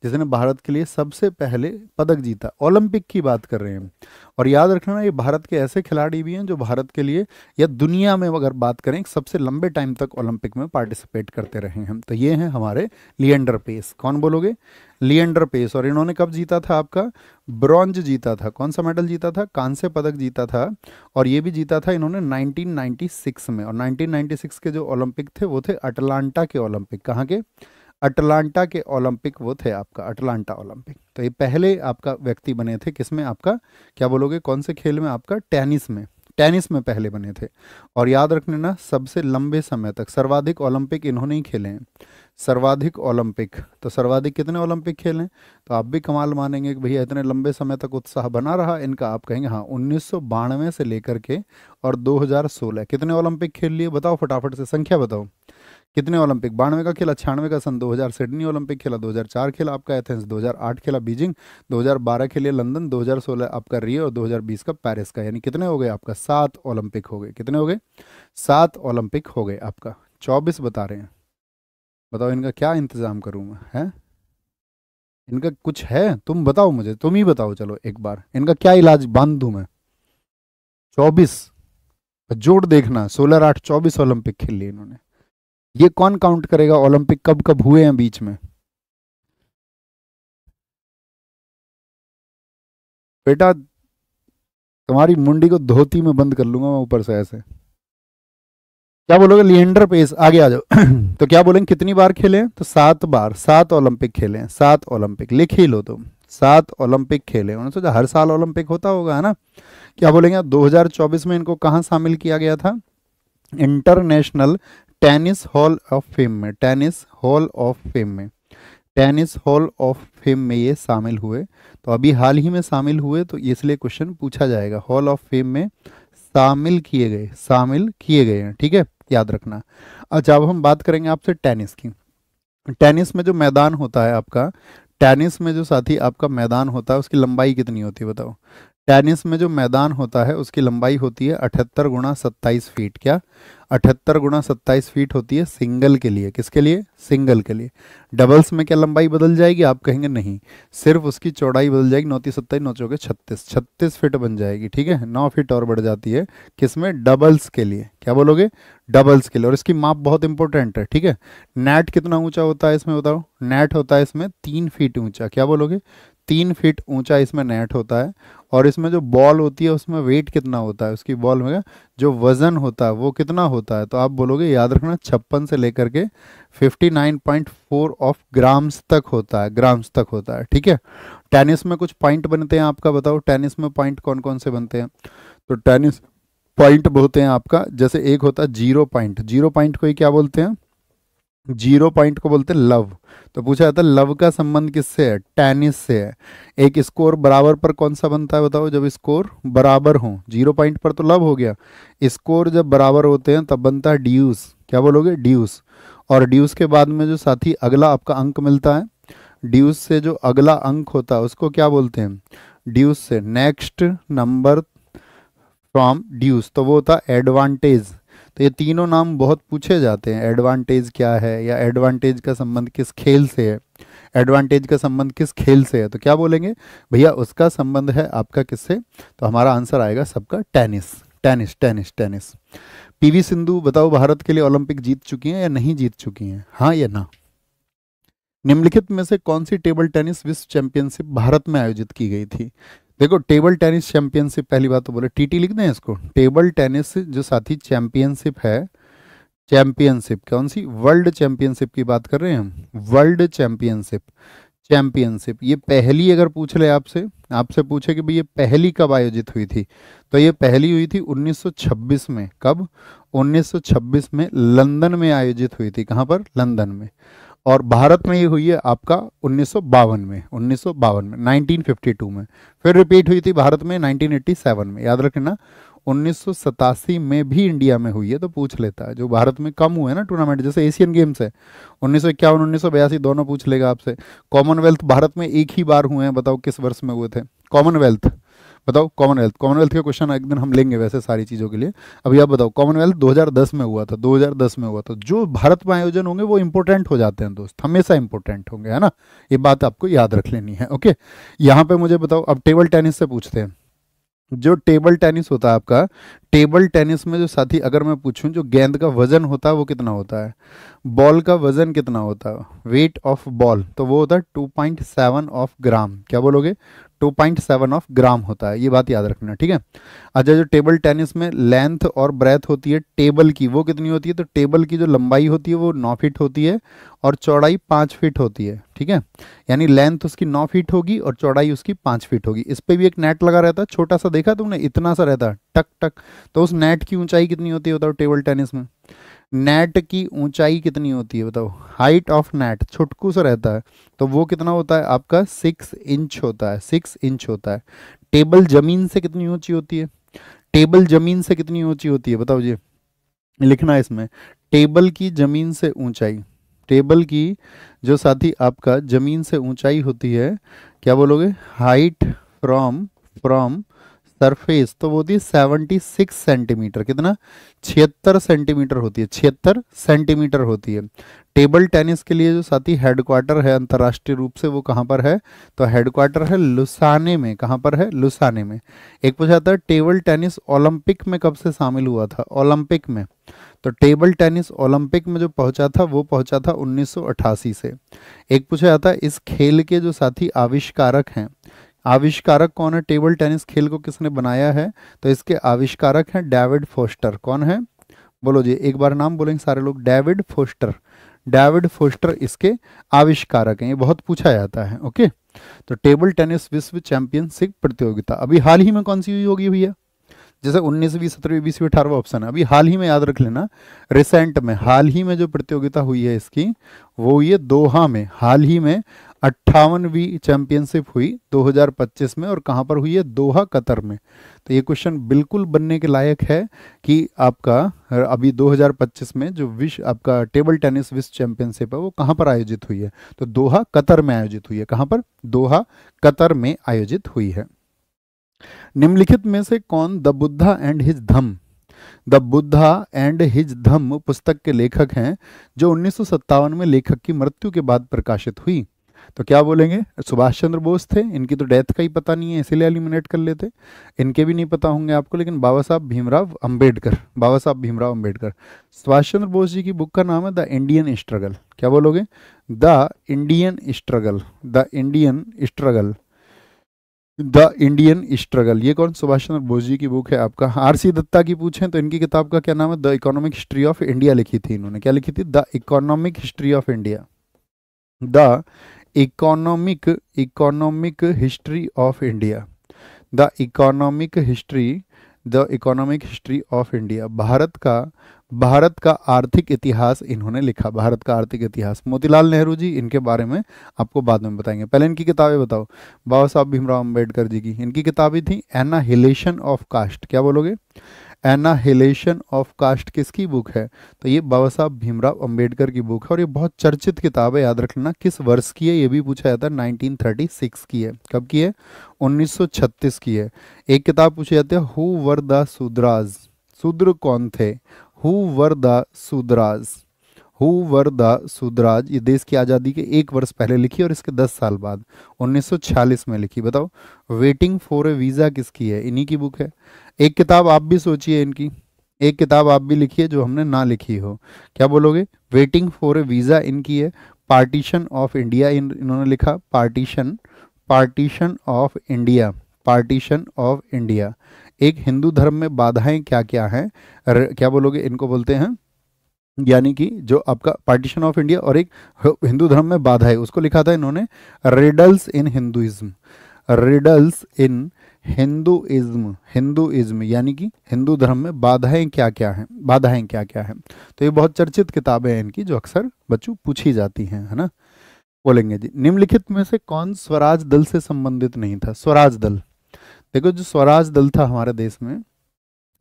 जिसने भारत के लिए सबसे पहले पदक जीता? ओलंपिक की बात कर रहे हैं। और याद रखना, ये भारत के ऐसे खिलाड़ी भी हैं जो भारत के लिए या दुनिया में अगर बात करें सबसे लंबे टाइम तक ओलंपिक में पार्टिसिपेट करते रहे हैं। तो ये हैं हमारे लिएंडर पेस। कौन बोलोगे? लिएंडर पेस। और इन्होंने कब जीता था आपका? ब्रॉन्ज जीता था। कौन सा मेडल जीता था? कांस्य पदक जीता था। और ये भी जीता था इन्होंने 1996 में। और 1996 के जो ओलंपिक थे वो थे अटलांटा के ओलंपिक। कहाँ के? अटलांटा के ओलंपिक वो थे आपका, अटलांटा ओलंपिक। तो ये पहले आपका व्यक्ति बने थे किसमें आपका, क्या बोलोगे, कौन से खेल में आपका? टेनिस में। टेनिस में पहले बने थे। और याद रखने ना, सबसे लंबे समय तक सर्वाधिक ओलंपिक इन्होंने ही खेले हैं। सर्वाधिक ओलंपिक, तो सर्वाधिक कितने ओलंपिक खेले हैं? तो आप भी कमाल मानेंगे कि भैया इतने लंबे समय तक उत्साह बना रहा इनका। आप कहेंगे हाँ, 1992 से लेकर के और 2016 कितने ओलंपिक खेल लिए? बताओ फटाफट से संख्या बताओ। कितने ओलंपिक? 92 का खेला, 96 का सन 2000 सिडनी ओलंपिक खेला, 2004 खेला आपका एथेंस, 2008 खेला बीजिंग, 2012 खेले लंदन, 2016 आपका रियो और 2020 का पेरिस का। यानी कितने हो गए आपका? 7 ओलंपिक हो गए। कितने हो गए? 7 ओलंपिक हो गए आपका। 24 बता रहे हैं। बताओ इनका क्या इंतजाम करूँ मैं, है? इनका कुछ है? तुम बताओ मुझे, तुम ही बताओ चलो एक बार, इनका क्या इलाज बांध दूं मैं? 24 जोड़ देखना, 16 8 24 ओलंपिक खेल लिए इन्होंने। ये कौन काउंट करेगा ओलंपिक कब कब हुए हैं बीच में? बेटा तुम्हारी मुंडी को धोती में बंद कर लूंगा मैं ऊपर से ऐसे। क्या बोलोगे? लिएंडर पेस, आगे आ जाओ। तो क्या बोलेंगे, कितनी बार खेले हैं? तो 7 बार, 7 ओलंपिक खेले हैं। 7 ओलंपिक लिख ही लो तुम, 7 ओलंपिक खेले। उन्होंने सोचा हर साल ओलंपिक होता होगा, है ना। क्या बोलेंगे? 2024 में इनको कहाँ शामिल किया गया था? International tennis hall of fame में, टेनिस हॉल ऑफ फेम में, टेनिस हॉल ऑफ फेम में ये शामिल हुए। तो अभी हाल ही में शामिल हुए, तो इसलिए क्वेश्चन पूछा जाएगा। हॉल ऑफ फेम में शामिल किए गए, शामिल किए गए हैं, ठीक है, याद रखना। अच्छा, अब हम बात करेंगे आपसे टेनिस की। टेनिस में जो मैदान होता है आपका, टेनिस में जो साथी आपका मैदान होता है उसकी लंबाई कितनी होती है बताओ? टेनिस में जो मैदान होता है उसकी लंबाई होती है 78 गुणा 27 फीट। क्या? 78 गुणा 27 फीट होती है सिंगल के लिए। किसके लिए? सिंगल के लिए। डबल्स में क्या लंबाई बदल जाएगी? आप कहेंगे नहीं, सिर्फ उसकी चौड़ाई बदल जाएगी। 9 27 9 चौके 36, 36 फीट बन जाएगी, ठीक है। 9 फीट और बढ़ जाती है किसमें? डबल्स के लिए। क्या बोलोगे? डबल्स के लिए। और इसकी माप बहुत इंपॉर्टेंट है, ठीक है। नेट कितना ऊंचा होता है इसमें बताओ? नेट होता है इसमें 3 फीट ऊंचा। क्या बोलोगे? 3 फीट ऊंचा इसमें नेट होता है। और इसमें जो बॉल होती है उसमें वेट कितना होता है? उसकी बॉल में जो वजन होता है वो कितना होता है? तो आप बोलोगे, याद रखना, 56 से लेकर के 59.4 ऑफ ग्राम्स तक होता है, ग्राम्स तक होता है, ठीक है। टेनिस में कुछ पॉइंट बनते हैं आपका, बताओ टेनिस में पॉइंट कौन कौन से बनते हैं? तो टेनिस पॉइंट होते हैं आपका, जैसे एक होता है 0 पॉइंट। 0 पॉइंट को ही क्या बोलते हैं? जीरो पॉइंट को बोलते हैं लव। तो पूछा जाता है लव का संबंध किससे है? टेनिस से है। एक स्कोर बराबर पर कौन सा बनता है बताओ? जब स्कोर बराबर हो, जीरो पॉइंट पर तो लव हो गया, स्कोर जब बराबर होते हैं तब बनता है ड्यूस। क्या बोलोगे? ड्यूस। और ड्यूस के बाद में जो साथी अगला आपका अंक मिलता है, ड्यूस से जो अगला अंक होता है उसको क्या बोलते हैं? ड्यूस से नेक्स्ट नंबर फ्रॉम ड्यूस, तो वो होता है एडवांटेज। तो ये तीनों नाम बहुत पूछे जाते हैं, एडवांटेज क्या है, या एडवांटेज का संबंध किस खेल से है, एडवांटेज का संबंध किस खेल से है, तो क्या बोलेंगे भैया? उसका संबंध है आपका किससे? तो हमारा आंसर आएगा सबका tennis, tennis tennis tennis. PV Sindhu बताओ भारत के लिए ओलंपिक जीत चुकी हैं या नहीं जीत चुकी हैं, हाँ या ना? निम्नलिखित में से कौन सी टेबल टेनिस विश्व चैंपियनशिप भारत में आयोजित की गई थी? देखो टेबल टेनिस चैंपियनशिप, पहली बात तो बोले टीटी लिख दें इसको। टेबल टेनिस जो साथी चैंपियनशिप है, चैंपियनशिप कौन सी? वर्ल्ड चैंपियनशिप की बात कर रहे हैं हम, वर्ल्ड चैंपियनशिप। चैंपियनशिप ये पहली अगर पूछ ले आपसे, आपसे पूछे कि भाई ये पहली कब आयोजित हुई थी, तो ये पहली हुई थी 1926 में। कब? 1926 में लंदन में आयोजित हुई थी। कहाँ पर? लंदन में। और भारत में ये हुई है आपका 1952 में, 1952 में, 1952 में। फिर रिपीट हुई थी भारत में 1987 में, याद रखना। 1987 में भी इंडिया में हुई है, तो पूछ लेता है। जो भारत में कम हुए ना टूर्नामेंट, जैसे एशियन गेम्स है 1951, 1982 दोनों पूछ लेगा आपसे। कॉमनवेल्थ भारत में एक ही बार हुए हैं, बताओ किस वर्ष में हुए थे कॉमनवेल्थ? बताओ कॉमनवेल्थ, कॉमनवेल्थ के क्वेश्चन एक दिन हम लेंगे वैसे सारी चीज़ों के लिए। अभी आप बताओ, कॉमनवेल्थ 2010 में हुआ था, 2010 में हुआ था। जो भारत में आयोजन होंगे वो इंपॉर्टेंट हो जाते हैं दोस्त, हमेशा इंपॉर्टेंट होंगे, है ना? ये बात आपको याद रख लेनी है। ओके, यहाँ पे मुझे बताओ, अब टेबल टेनिस से पूछते हैं। जो टेबल टेनिस होता है आपका, टेबल टेनिस में जो साथी अगर मैं पूछूं जो गेंद का वजन होता है वो कितना होता है? बॉल का वजन कितना होता है? वेट ऑफ बॉल, तो वो होता है 2.7 ऑफ ग्राम। क्या बोलोगे? 2.7 ऑफ ग्राम होता है, ये बात याद रखना, ठीक है? अच्छा, जो टेबल टेनिस में लेंथ और ब्रेथ होती है टेबल की, वो कितनी होती है? तो टेबल की जो लंबाई होती है वो 9 फीट होती है और चौड़ाई 5 फीट होती है, ठीक है? यानी लेंथ उसकी 9 फीट होगी और चौड़ाई उसकी 5 फीट होगी। इस पे भी एक नेट लगा रहता है, छोटा सा, देखा तुमने? इतना सा रहता है, टक टक। तो उस नेट की ऊंचाई कितनी होती है बताओ टेबल टेनिस में? नेट की ऊंचाई कितनी होती है बताओ? हाइट ऑफ नेट, छुटकू सा रहता है, तो वो कितना होता है आपका? 6 इंच होता है, 6 इंच होता है। टेबल जमीन से कितनी ऊंची होती है? टेबल जमीन से कितनी ऊंची होती है बताओ जी? लिखना है इसमें, टेबल की जमीन से ऊंचाई, टेबल की जो साथी आपका जमीन से ऊंचाई होती है, क्या बोलोगे? हाइट फ्रॉम फ्रॉम सरफेस, तो वो होती है 76 सेंटीमीटर। कितना? 76 सेंटीमीटर होती है, 76 सेंटीमीटर होती है। टेबल टेनिस के लिए जो साथी हेडक्वार्टर है अंतर्राष्ट्रीय रूप से, वो कहाँ पर है? तो हेडक्वार्टर है लुसाने में। कहाँ पर है? लुसाने में। एक पूछा था टेबल टेनिस ओलंपिक में कब से शामिल हुआ था? ओलंपिक में। तो टेबल टेनिस ओलंपिक में जो पहुंचा था वो पहुंचा था 1988 से। एक पूछा जाता है इस खेल के जो साथी आविष्कारक हैं, आविष्कारक कौन है? टेबल टेनिस खेल को किसने बनाया है? तो इसके आविष्कारक हैं डेविड फोस्टर। कौन है? बोलो जी, एक बार नाम बोलेंगे सारे लोग। डेविड फोस्टर, डेविड फोस्टर इसके आविष्कारक हैं, ये बहुत पूछा जाता है। ओके, तो टेबल टेनिस विश्व चैंपियनशिप प्रतियोगिता अभी हाल ही में कौन सी हुई होगी भैया? जैसे 19वीं 17वीं 20वीं 18वां ऑप्शन है, अभी हाल ही में याद रख लेना। रिसेंट में, हाल ही में जो प्रतियोगिता हुई है इसकी, वो हुई है दोहा में। हाल ही में 58वीं चैंपियनशिप हुई 2025 में, और कहाँ पर हुई है? दोहा, कतर में। तो ये क्वेश्चन बिल्कुल बनने के लायक है कि आपका अभी 2025 में जो विश्व आपका टेबल टेनिस विश्व चैंपियनशिप है वो कहाँ पर आयोजित हुई है? तो दोहा, कतर में आयोजित हुई है। कहाँ पर? दोहा, कतर में आयोजित हुई है। निम्नलिखित में से कौन the Buddha and his Dhamma, the Buddha and his Dhamma पुस्तक के लेखक हैं, जो 1957 में लेखक की मृत्यु के बाद प्रकाशित हुई? तो क्या बोलेंगे? सुभाष चंद्र बोस थे। इनकी तो डेथ का ही पता नहीं है, इसीलिए एलिमिनेट कर लेते। इनके भी नहीं पता होंगे आपको, लेकिन बाबा साहब भीमराव अंबेडकर, बाबा साहब भीमराव अंबेडकर। सुभाष चंद्र बोस जी की बुक का नाम है द इंडियन स्ट्रगल। क्या बोलोगे? The Indian struggle, the Indian struggle, the Indian struggle. ये कौन? सुभाष चंद्र बोस जी की बुक है। आपका आरसी दत्ता की पूछें तो इनकी किताब का क्या नाम है? The economic history of India लिखी थी इन्होंने। क्या लिखी थी? The economic history of India, the economic, economic history of India, the economic history, the economic history of India. Bharat का भारत का आर्थिक इतिहास इन्होंने लिखा, भारत का आर्थिक इतिहास। मोतीलाल नेहरू जी, इनके बारे में आपको बाद में बताएंगे, पहले इनकी किताबें बताओ। बाबा साहब भीमराव अंबेडकर जी की इनकी किताबें थी एनाहिलेशन ऑफ कास्ट, क्या बोलोगे? एनाहिलेशन ऑफ कास्ट किसकी बुक है? तो ये बाबा साहब भीमराव अंबेडकर की बुक है, और ये बहुत चर्चित किताब है, याद रख लेना। किस वर्ष की है ये भी पूछा जाता है, 1936 की है। कब की है? 1936 की है। एक किताब पूछी जाती है हु वर द शूद्राज, शूद्र कौन थे? Who were the Shudras, who were the Shudras, ये देश की आज़ादी के 1 वर्ष पहले लिखी और इसके 10 साल बाद 1946 में लिखी। बताओ वेटिंग फॉर ए वीज़ा किसकी है? इन्हीं की बुक है। एक किताब आप भी सोचिए इनकी, एक किताब आप भी लिखिए जो हमने ना लिखी हो, क्या बोलोगे? वेटिंग फॉर ए वीज़ा इनकी है। पार्टीशन ऑफ इंडिया इन्होंने लिखा, partition, partition of India, partition of India. एक हिंदू धर्म में बाधाएं क्या क्या हैं, क्या बोलोगे? इनको बोलते हैं, यानी कि जो आपका पार्टीशन ऑफ इंडिया और एक हिंदू धर्म में बाधा है, उसको लिखा था इन्होंने riddles in Hinduism, riddles in Hinduism, Hinduism यानी कि हिंदू धर्म में बाधाएं क्या क्या हैं, बाधाएं क्या क्या हैं। तो ये बहुत चर्चित किताबें हैं इनकी, जो अक्सर बच्चों पूछी जाती हैं, है ना। बोलेंगे जी, निम्नलिखित में से कौन स्वराज दल से संबंधित नहीं था? स्वराज दल, देखो जो स्वराज दल था हमारे देश में,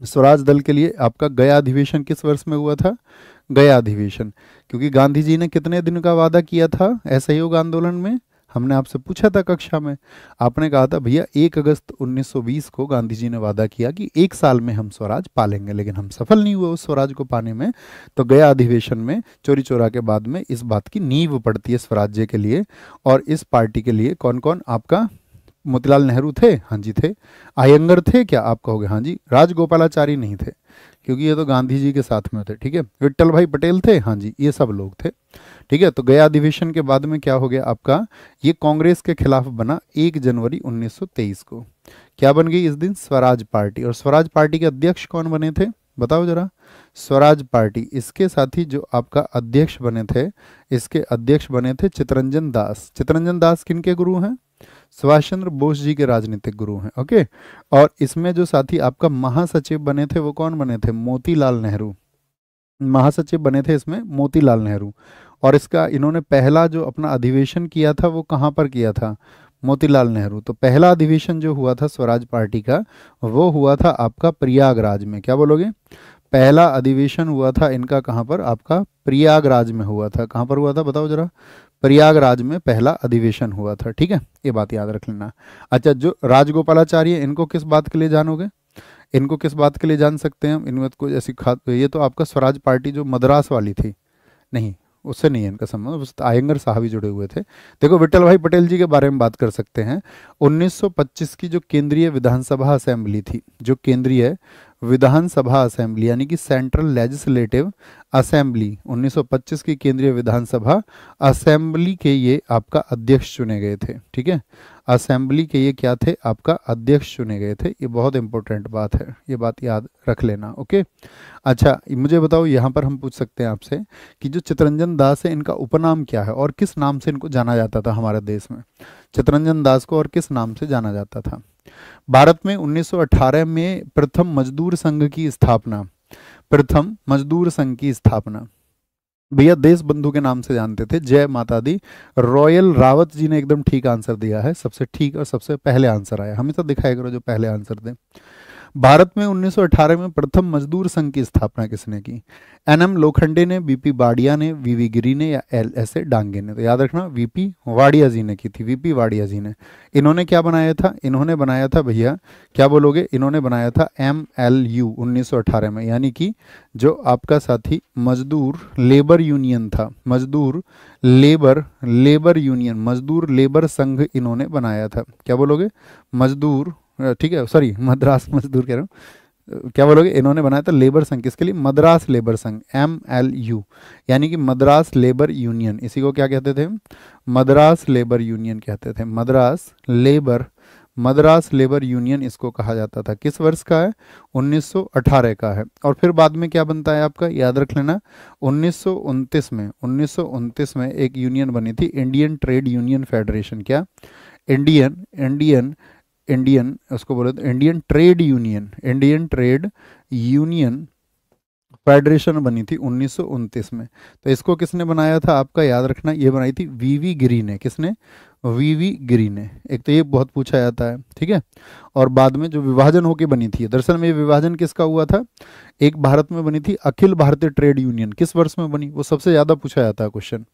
स्वराज दल के लिए आपका गया अधिवेशन किस वर्ष में हुआ था? गया अधिवेशन, क्योंकि गांधी जी ने कितने दिन का वादा किया था असहयोग आंदोलन में? हमने आपसे पूछा था कक्षा में, आपने कहा था भैया 1 अगस्त 1920 को गांधी जी ने वादा किया कि 1 साल में हम स्वराज पालेंगे, लेकिन हम सफल नहीं हुए उस स्वराज को पाने में। तो गया अधिवेशन में चोरी चोरा के बाद में इस बात की नींव पड़ती है स्वराज्य के लिए। और इस पार्टी के लिए कौन कौन? आपका मोतीलाल नेहरू थे, हाँ जी थे। अयंगर थे क्या? आप कहोगे हाँ जी। राजगोपालाचारी नहीं थे, क्योंकि ये तो गांधी जी के साथ में थे, ठीक है। विट्ठल भाई पटेल थे, हाँ जी, ये सब लोग थे, ठीक है। तो गया अधिवेशन के बाद में क्या हो गया आपका? ये कांग्रेस के खिलाफ बना 1 जनवरी 1923 को। क्या बन गई इस दिन? स्वराज पार्टी। और स्वराज पार्टी के अध्यक्ष कौन बने थे? बताओ जरा। स्वराज पार्टी, इसके साथ ही जो आपका अध्यक्ष बने थे, इसके अध्यक्ष बने थे चितरंजन दास। चितरंजन दास किनके गुरु हैं? सुभाष चंद्र बोस जी के राजनीतिक गुरु हैं, ओके। और इसमें जो साथी आपका महासचिव बने थे वो कौन बने थे? मोतीलाल नेहरू। महासचिव बने थे इसमें मोतीलाल नेहरू। और इसका इन्होंने पहला जो अपना अधिवेशन किया था वो कहाँ पर किया था? मोतीलाल नेहरू। तो पहला अधिवेशन जो हुआ था स्वराज पार्टी का, वो हुआ था आपका प्रयागराज में। क्या बोलोगे? पहला अधिवेशन हुआ था इनका कहाँ पर? आपका प्रयागराज में हुआ था। कहाँ पर हुआ था बताओ जरा? प्रयागराज में पहला अधिवेशन हुआ था, ठीक है, ये बात याद रख लेना। अच्छा, जो राजगोपालाचारी है इनको किस बात के लिए जानोगे? इनको किस बात के लिए जान सकते हैं हम? इनमें कोई ऐसी ये तो आपका स्वराज पार्टी जो मद्रास वाली थी, नहीं, उससे नहीं है इनका संबंध, बस आयंगर साहब ही जुड़े हुए थे। देखो विट्ठल भाई पटेल जी के बारे में बात कर सकते हैं। 1925 की जो केंद्रीय विधानसभा असेंबली थी, जो केंद्रीय विधानसभा असेंबली यानी कि सेंट्रल लेजिस्लेटिव असेंबली, 1925 की केंद्रीय विधानसभा असेंबली के ये आपका अध्यक्ष चुने गए थे, ठीक है। असेंबली के ये क्या थे? आपका अध्यक्ष चुने गए थे। ये बहुत इंपॉर्टेंट बात है, ये बात याद रख लेना, ओके। अच्छा मुझे बताओ, यहाँ पर हम पूछ सकते हैं आपसे कि जो चितरंजन दास है इनका उपनाम क्या है और किस नाम से इनको जाना जाता था हमारे देश में? चितरंजन दास को और किस नाम से जाना जाता था? भारत में 1918 में प्रथम मजदूर संघ की स्थापना, प्रथम मजदूर संघ की स्थापना भैया देश बंधु के नाम से जानते थे। जय माता दी। रॉयल रावत जी ने एकदम ठीक आंसर दिया है, सबसे ठीक और सबसे पहले आंसर आया। हमेशा दिखाया करो जो पहले आंसर दें। भारत में 1918 में प्रथम मजदूर संघ की स्थापना किसने की? एनएम लोखंडे ने, बीपी वाडिया ने, वीवी गिरी ने या एल एस ए डांगे ने? तो याद रखना वीपी वाडिया जी ने की थी, वीपी वाडिया जी ने। इन्होंने क्या बनाया था? इन्होंने बनाया था भैया, क्या बोलोगे? इन्होंने बनाया था MLU 1918 में, यानी कि जो आपका साथी मजदूर लेबर यूनियन था, मजदूर लेबर यूनियन, मजदूर लेबर संघ इन्होंने बनाया था। क्या बोलोगे? मजदूर, ठीक है, सॉरी मद्रास मजदूर कह रहा हूँ, क्या बोलोगे? इन्होंने बनाया था लेबर संघ, किसके लिए? मद्रास लेबर संघ, MLU, यानी कि मद्रास लेबर यूनियन। इसी को क्या कहते थे? मद्रास लेबर यूनियन कहते थे। मद्रास लेबर यूनियन इसको कहा जाता था। किस वर्ष का है? 1918 का है। और फिर बाद में क्या बनता है आपका, याद रख लेना, 1929 में एक यूनियन बनी थी, इंडियन ट्रेड यूनियन फेडरेशन। क्या? इंडियन उसको बोले तो Indian trade union, Indian trade union federation बनी थी 1929 में। तो इसको किसने बनाया था आपका याद रखना, ये बनाई थी वीवी गिरी ने। किसने? वीवी गिरी ने। एक तो ये बहुत पूछा जाता है, ठीक है। और बाद में जो विभाजन होके बनी थी, दरअसल में ये विभाजन किसका हुआ था? एक भारत में बनी थी अखिल भारतीय ट्रेड यूनियन। किस वर्ष में बनी? वो सबसे ज़्यादा पूछा जाता है क्वेश्चन।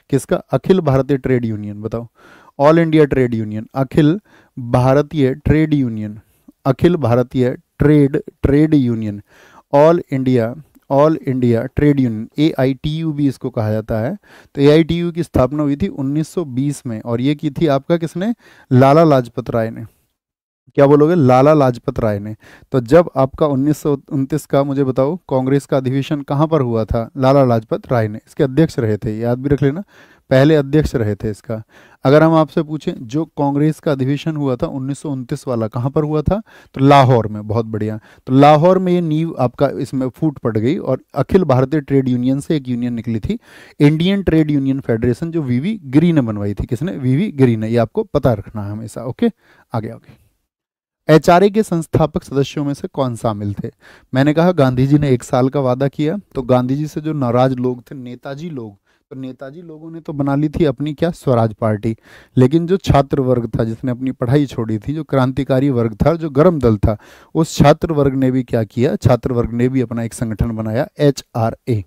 किसका? अखिल भारतीय ट्रेड यूनियन, बताओ। All India trade union, Akhil Bharatiya trade union, Akhil Bharatiya trade union, all India trade union, AITU भी इसको कहा जाता है। तो AITU की स्थापना हुई थी 1920 में, और ये की थी आपका किसने? लाला लाजपत राय ने। क्या बोलोगे? लाला लाजपत राय ने। तो जब आपका 1929 का, मुझे बताओ, कांग्रेस का अधिवेशन कहाँ पर हुआ था? लाला लाजपत राय ने इसके अध्यक्ष रहे थे, याद भी रख लेना, पहले अध्यक्ष रहे थे इसका। अगर हम आपसे पूछें जो कांग्रेस का अधिवेशन हुआ था 1929 वाला, कहाँ पर हुआ था? तो लाहौर में। बहुत बढ़िया। तो लाहौर में ये नींव आपका इसमें फूट पड़ गई, और अखिल भारतीय ट्रेड यूनियन से एक यूनियन निकली थी, इंडियन ट्रेड यूनियन फेडरेशन, जो वीवी गिरी ने बनवाई थी। किसने? वीवी गिरी ने। ये आपको पता रखना है हमेशा। ओके, आगे आगे। HRA के संस्थापक सदस्यों में से कौन शामिल थे? मैंने कहा गांधी जी ने 1 साल का वादा किया, तो गांधी जी से जो नाराज लोग थे, नेताजी लोग, तो नेताजी लोगों ने तो बना ली थी अपनी क्या? स्वराज पार्टी। लेकिन जो छात्र वर्ग था, जिसने अपनी पढ़ाई छोड़ी थी, जो क्रांतिकारी वर्ग था, जो गर्म दल था, उस छात्र वर्ग ने भी क्या किया? छात्र वर्ग ने भी अपना एक संगठन बनाया, HRA,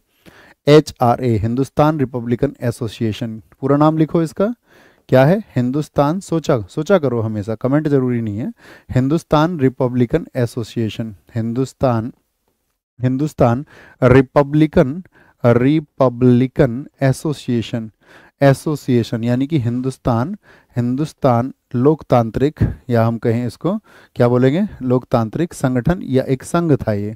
हिंदुस्तान रिपब्लिकन एसोसिएशन। पूरा नाम लिखो इसका, क्या है? हिंदुस्तान, सोचा करो हमेशा, कमेंट जरूरी नहीं है। Hindustan Republican association, Hindustan Republican association, यानी कि हिंदुस्तान लोकतांत्रिक, या हम कहें इसको क्या बोलेंगे? लोकतांत्रिक संगठन, या एक संघ था ये।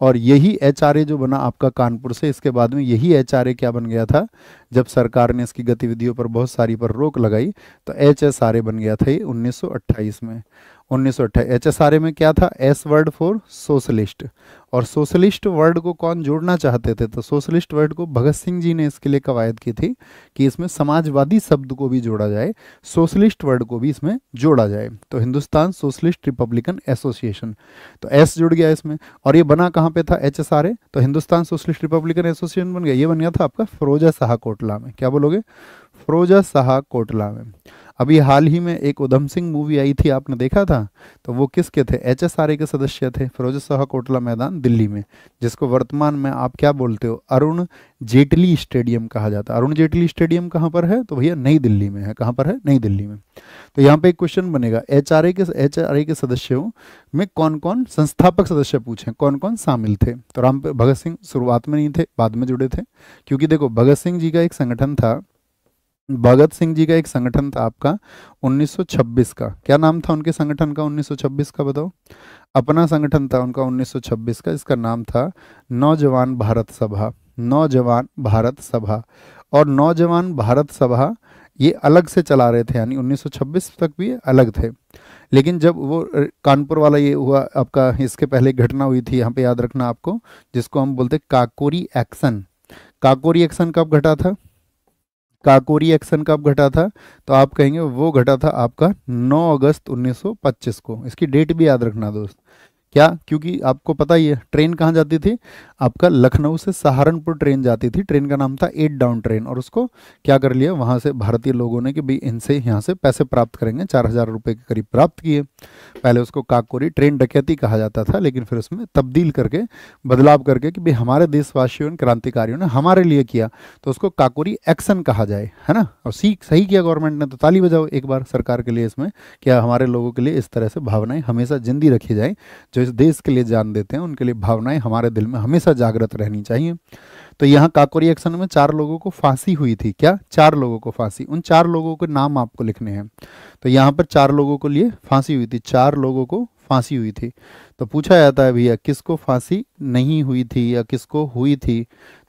और यही HRA जो बना आपका कानपुर से, इसके बाद में यही HRA क्या बन गया था? जब सरकार ने इसकी गतिविधियों पर बहुत सारी पर रोक लगाई, तो HSRA बन गया था ये 1928 में। 1928 HSRA में क्या था? S word for socialist. और सोशलिस्ट वर्ड को कौन जोड़ना चाहते थे? तो सोशलिस्ट वर्ड को भगत सिंह जी ने इसके लिए कवायद की थी कि इसमें समाजवादी शब्द को भी जोड़ा जाए, सोशलिस्ट वर्ड को भी इसमें जोड़ा जाए। तो हिंदुस्तान सोशलिस्ट रिपब्लिकन एसोसिएशन, तो S जुड़ गया इसमें। और ये बना कहाँ पे था HSRA? तो हिंदुस्तान सोशलिस्ट रिपब्लिकन एसोसिएशन बन गया। ये बन गया था आपका फिरोजा शाह कोटला में। क्या बोलोगे? फिरोजा शाह कोटला में। अभी हाल ही में एक उधम सिंह मूवी आई थी, आपने देखा था? तो वो किसके थे? HSRA के सदस्य थे, फिरोजा शाह कोटला मैदान दिल्ली में, जिसको वर्तमान में आप क्या बोलते हो? अरुण जेटली स्टेडियम कहा जाता है। अरुण जेटली स्टेडियम कहाँ पर है? तो भैया नई दिल्ली में है। कहाँ पर है? नई दिल्ली में। तो यहाँ पे एक क्वेश्चन बनेगा, HRA के सदस्यों में कौन कौन संस्थापक सदस्य पूछे, कौन कौन शामिल थे? तो राम भगत सिंह शुरुआत में नहीं थे, बाद में जुड़े थे। क्योंकि देखो भगत सिंह जी का एक संगठन था, आपका 1926 का। क्या नाम था उनके संगठन का 1926 का? बताओ। अपना संगठन था उनका 1926 का, इसका नाम था नौजवान भारत सभा। नौजवान भारत सभा। और नौजवान भारत सभा ये अलग से चला रहे थे, यानी 1926 तक भी ये अलग थे। लेकिन जब वो कानपुर वाला ये हुआ आपका, इसके पहले एक घटना हुई थी, यहाँ पे याद रखना आपको, जिसको हम बोलते काकोरी एक्शन। काकोरी एक्शन कब घटा था? काकोरी एक्शन कब घटा था? तो आप कहेंगे वो घटा था आपका 9 अगस्त 1925 को। इसकी डेट भी याद रखना दोस्त। क्या? क्योंकि आपको पता ही है ट्रेन कहाँ जाती थी, आपका लखनऊ से सहारनपुर ट्रेन जाती थी, ट्रेन का नाम था 8 डाउन ट्रेन। और उसको क्या कर लिया वहाँ से भारतीय लोगों ने कि भाई इनसे यहाँ से पैसे प्राप्त करेंगे, 4000 रुपये के करीब प्राप्त किए। पहले उसको काकोरी ट्रेन डकैती कहा जाता था, लेकिन फिर उसमें तब्दील करके, बदलाव करके कि भाई हमारे देशवासियों ने, क्रांतिकारियों ने हमारे लिए किया, तो उसको काकोरी एक्शन कहा जाए, है ना। और सही किया गवर्नमेंट ने, तो ताली बजाओ एक बार सरकार के लिए। इसमें क्या हमारे लोगों के लिए इस तरह से भावनाएं हमेशा जिंदी रखी जाए, जो इस देश के लिए जान देते हैं उनके लिए भावनाएं हमारे दिल में हमेशा जागृत रहनी चाहिए। तो यहाँ काकोरी एक्शन में 4 लोगों को फांसी हुई थी। क्या? 4 लोगों को फांसी। उन 4 लोगों के नाम आपको लिखने हैं। तो यहाँ पर 4 लोगों को लिए फांसी हुई थी, 4 लोगों को फांसी हुई थी। तो पूछा जाता है भैया किसको फांसी नहीं हुई थी या किसको हुई थी?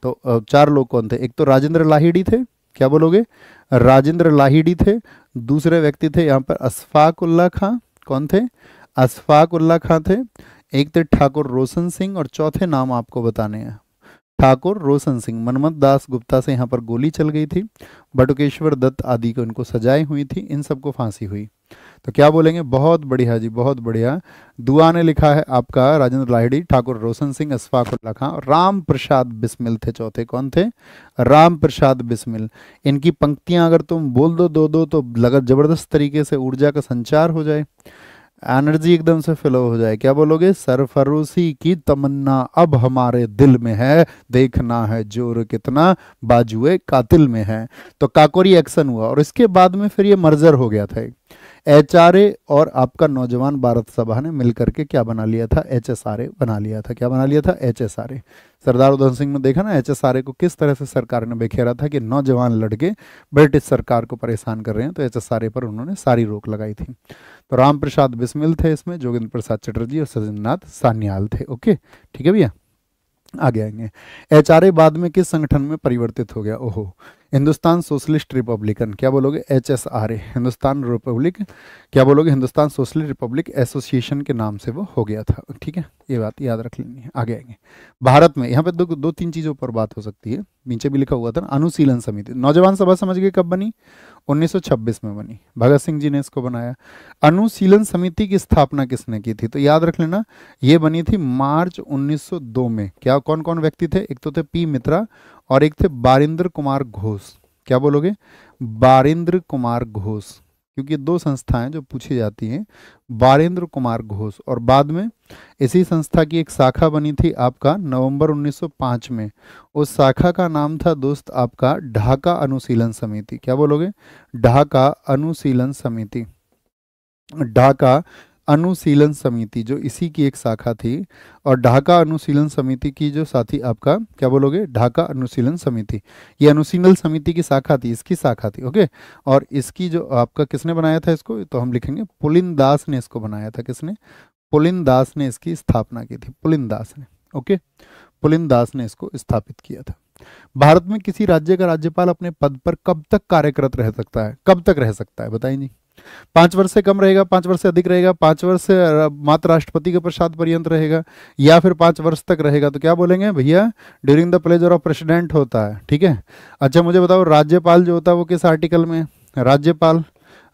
तो 4 लोग कौन थे? एक तो राजेंद्र लाहिड़ी थे। क्या बोलोगे? राजेंद्र लाहिड़ी थे। दूसरे व्यक्ति थे यहाँ पर अशफाक उल्ला खां। कौन थे? अशफाक उल्ला खां थे। एक थे ठाकुर रोशन सिंह, और चौथे नाम आपको बताने हैं। ठाकुर रोशन सिंह। मनमथ दास गुप्ता से यहाँ पर गोली चल गई थी, बटुकेश्वर दत्त आदि को इनको सजाएं हुई थी, इन सबको फांसी हुई। तो क्या बोलेंगे? बहुत बढ़िया जी, बहुत बढ़िया। दुआ ने लिखा है आपका राजेंद्र लाहिड़ी, ठाकुर रोशन सिंह, अशफाक उल्ला खां और राम प्रसाद बिस्मिल थे चौथे। कौन थे? राम प्रसाद बिस्मिल। इनकी पंक्तियां अगर तुम बोल दो दो दो तो लगा जबरदस्त तरीके से ऊर्जा का संचार हो जाए, एनर्जी एकदम से फ्लो हो जाए। क्या बोलोगे? सरफरोशी की तमन्ना अब हमारे दिल में है, देखना है जोर कितना बाजुए कातिल में है। तो काकोरी एक्शन हुआ और इसके बाद में फिर ये मर्जर हो गया था। एचआरए और आपका नौजवान भारत सभा ने मिलकर के क्या बना लिया था? एचएसआरए बना लिया था। क्या बना लिया था? एचएसआरए। सरदार उधम सिंह ने देखा ना एचएसआरए को किस तरह से सरकार ने बेखेरा था कि नौजवान लड़के ब्रिटिश सरकार को परेशान कर रहे हैं, तो एचएसआरए पर उन्होंने सारी रोक लगाई थी। तो राम प्रसाद बिस्मिल थे इसमें, जोगेंद्र प्रसाद चटर्जी और सजननाथ सान्याल थे। ओके, ठीक है भैया, आगे आएंगे। एचआरए बाद में किस संगठन में परिवर्तित हो गया? ओहो, हिंदुस्तान सोशलिस्ट रिपब्लिकन। क्या बोलोगे? एचएसआरए, हिंदुस्तान रिपब्लिक, क्या बोलोगे? हिंदुस्तान सोशलिस्ट रिपब्लिक एसोसिएशन के नाम से वो हो गया था। ठीक है, ये बात याद रख लेनी है। आगे आएंगे। भारत में यहाँ पे दो तीन चीज़ों पर बात हो सकती है, नीचे भी लिखा हुआ था ना, अनुशीलन समिति। नौजवान सभा समझ गए कब बनी? 1926 में बनी, भगत सिंह जी ने इसको बनाया। अनुशीलन समिति की स्थापना किसने की थी? तो याद रख लेना, ये बनी थी मार्च 1902 में। क्या कौन कौन व्यक्ति थे? एक तो थे पी मित्रा और एक थे बारिंद्र कुमार घोष। क्या बोलोगे? बारिंद्र कुमार घोष, क्योंकि दो संस्थाएं जो पूछी जाती हैं, बारिंद्र कुमार घोष। और बाद में इसी संस्था की एक शाखा बनी थी आपका नवंबर 1905 में। उस शाखा का नाम था दोस्त आपका ढाका अनुशीलन समिति। क्या बोलोगे? ढाका अनुशीलन समिति। ढाका अनुशीलन समिति जो इसी की एक शाखा थी। और ढाका अनुशीलन समिति की जो साथी आपका, क्या बोलोगे? ढाका अनुशीलन समिति, ये अनुशीलन समिति की शाखा थी, इसकी शाखा थी। ओके, और इसकी जो आपका किसने बनाया था इसको? तो हम लिखेंगे पुलिन दास ने इसको बनाया था। किसने? पुलिन दास ने इसकी स्थापना की थी, पुलिन दास ने। ओके, पुलिन दास ने इसको स्थापित किया था। भारत में किसी राज्य का राज्यपाल अपने पद पर कब तक कार्यरत रह सकता है? कब तक रह सकता है बताइए जी? 5 वर्ष से कम रहेगा, 5 वर्ष से अधिक रहेगा, 5 वर्ष से मात्र राष्ट्रपति के प्रसाद पर्यंत रहेगा, या फिर 5 वर्ष तक रहेगा? तो क्या बोलेंगे भैया? During the pleasure of president होता है। ठीक है, अच्छा मुझे बताओ राज्यपाल जो होता है वो किस आर्टिकल में? राज्यपाल,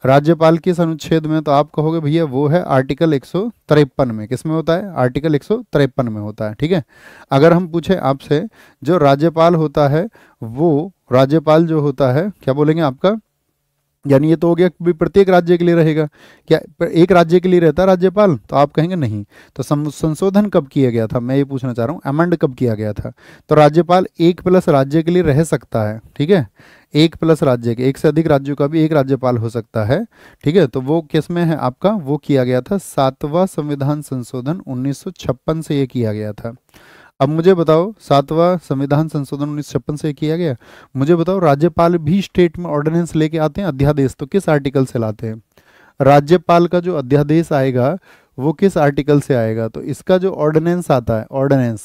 राज्यपाल किस अनुच्छेद में? तो आप कहोगे भैया वो है आर्टिकल 153 में। किस में होता है? आर्टिकल 153 में होता है। ठीक है, अगर हम पूछे आपसे, जो राज्यपाल होता है वो, राज्यपाल जो होता है, क्या बोलेंगे आपका? यानी ये तो हो गया कि प्रत्येक राज्य के लिए रहेगा। क्या एक राज्य के लिए रहता है राज्यपाल? तो आप कहेंगे नहीं। तो संशोधन कब किया गया था, मैं ये पूछना चाह रहा हूँ, अमेंड कब किया गया था? तो राज्यपाल 1+ राज्य के लिए रह सकता है। ठीक है, 1+ राज्य के, एक से अधिक राज्यों का भी एक राज्यपाल हो सकता है। ठीक है, तो वो किस में है आपका? वो किया गया था 7वां संविधान संशोधन 1956 से ये किया गया था। अब मुझे बताओ, 7वां संविधान संशोधन 1956 से किया गया, मुझे बताओ राज्यपाल भी स्टेट में ऑर्डिनेंस लेके आते हैं, अध्यादेश, तो किस आर्टिकल से लाते हैं? राज्यपाल का जो अध्यादेश आएगा वो किस आर्टिकल से आएगा? तो इसका जो ऑर्डिनेंस आता है, ऑर्डिनेंस,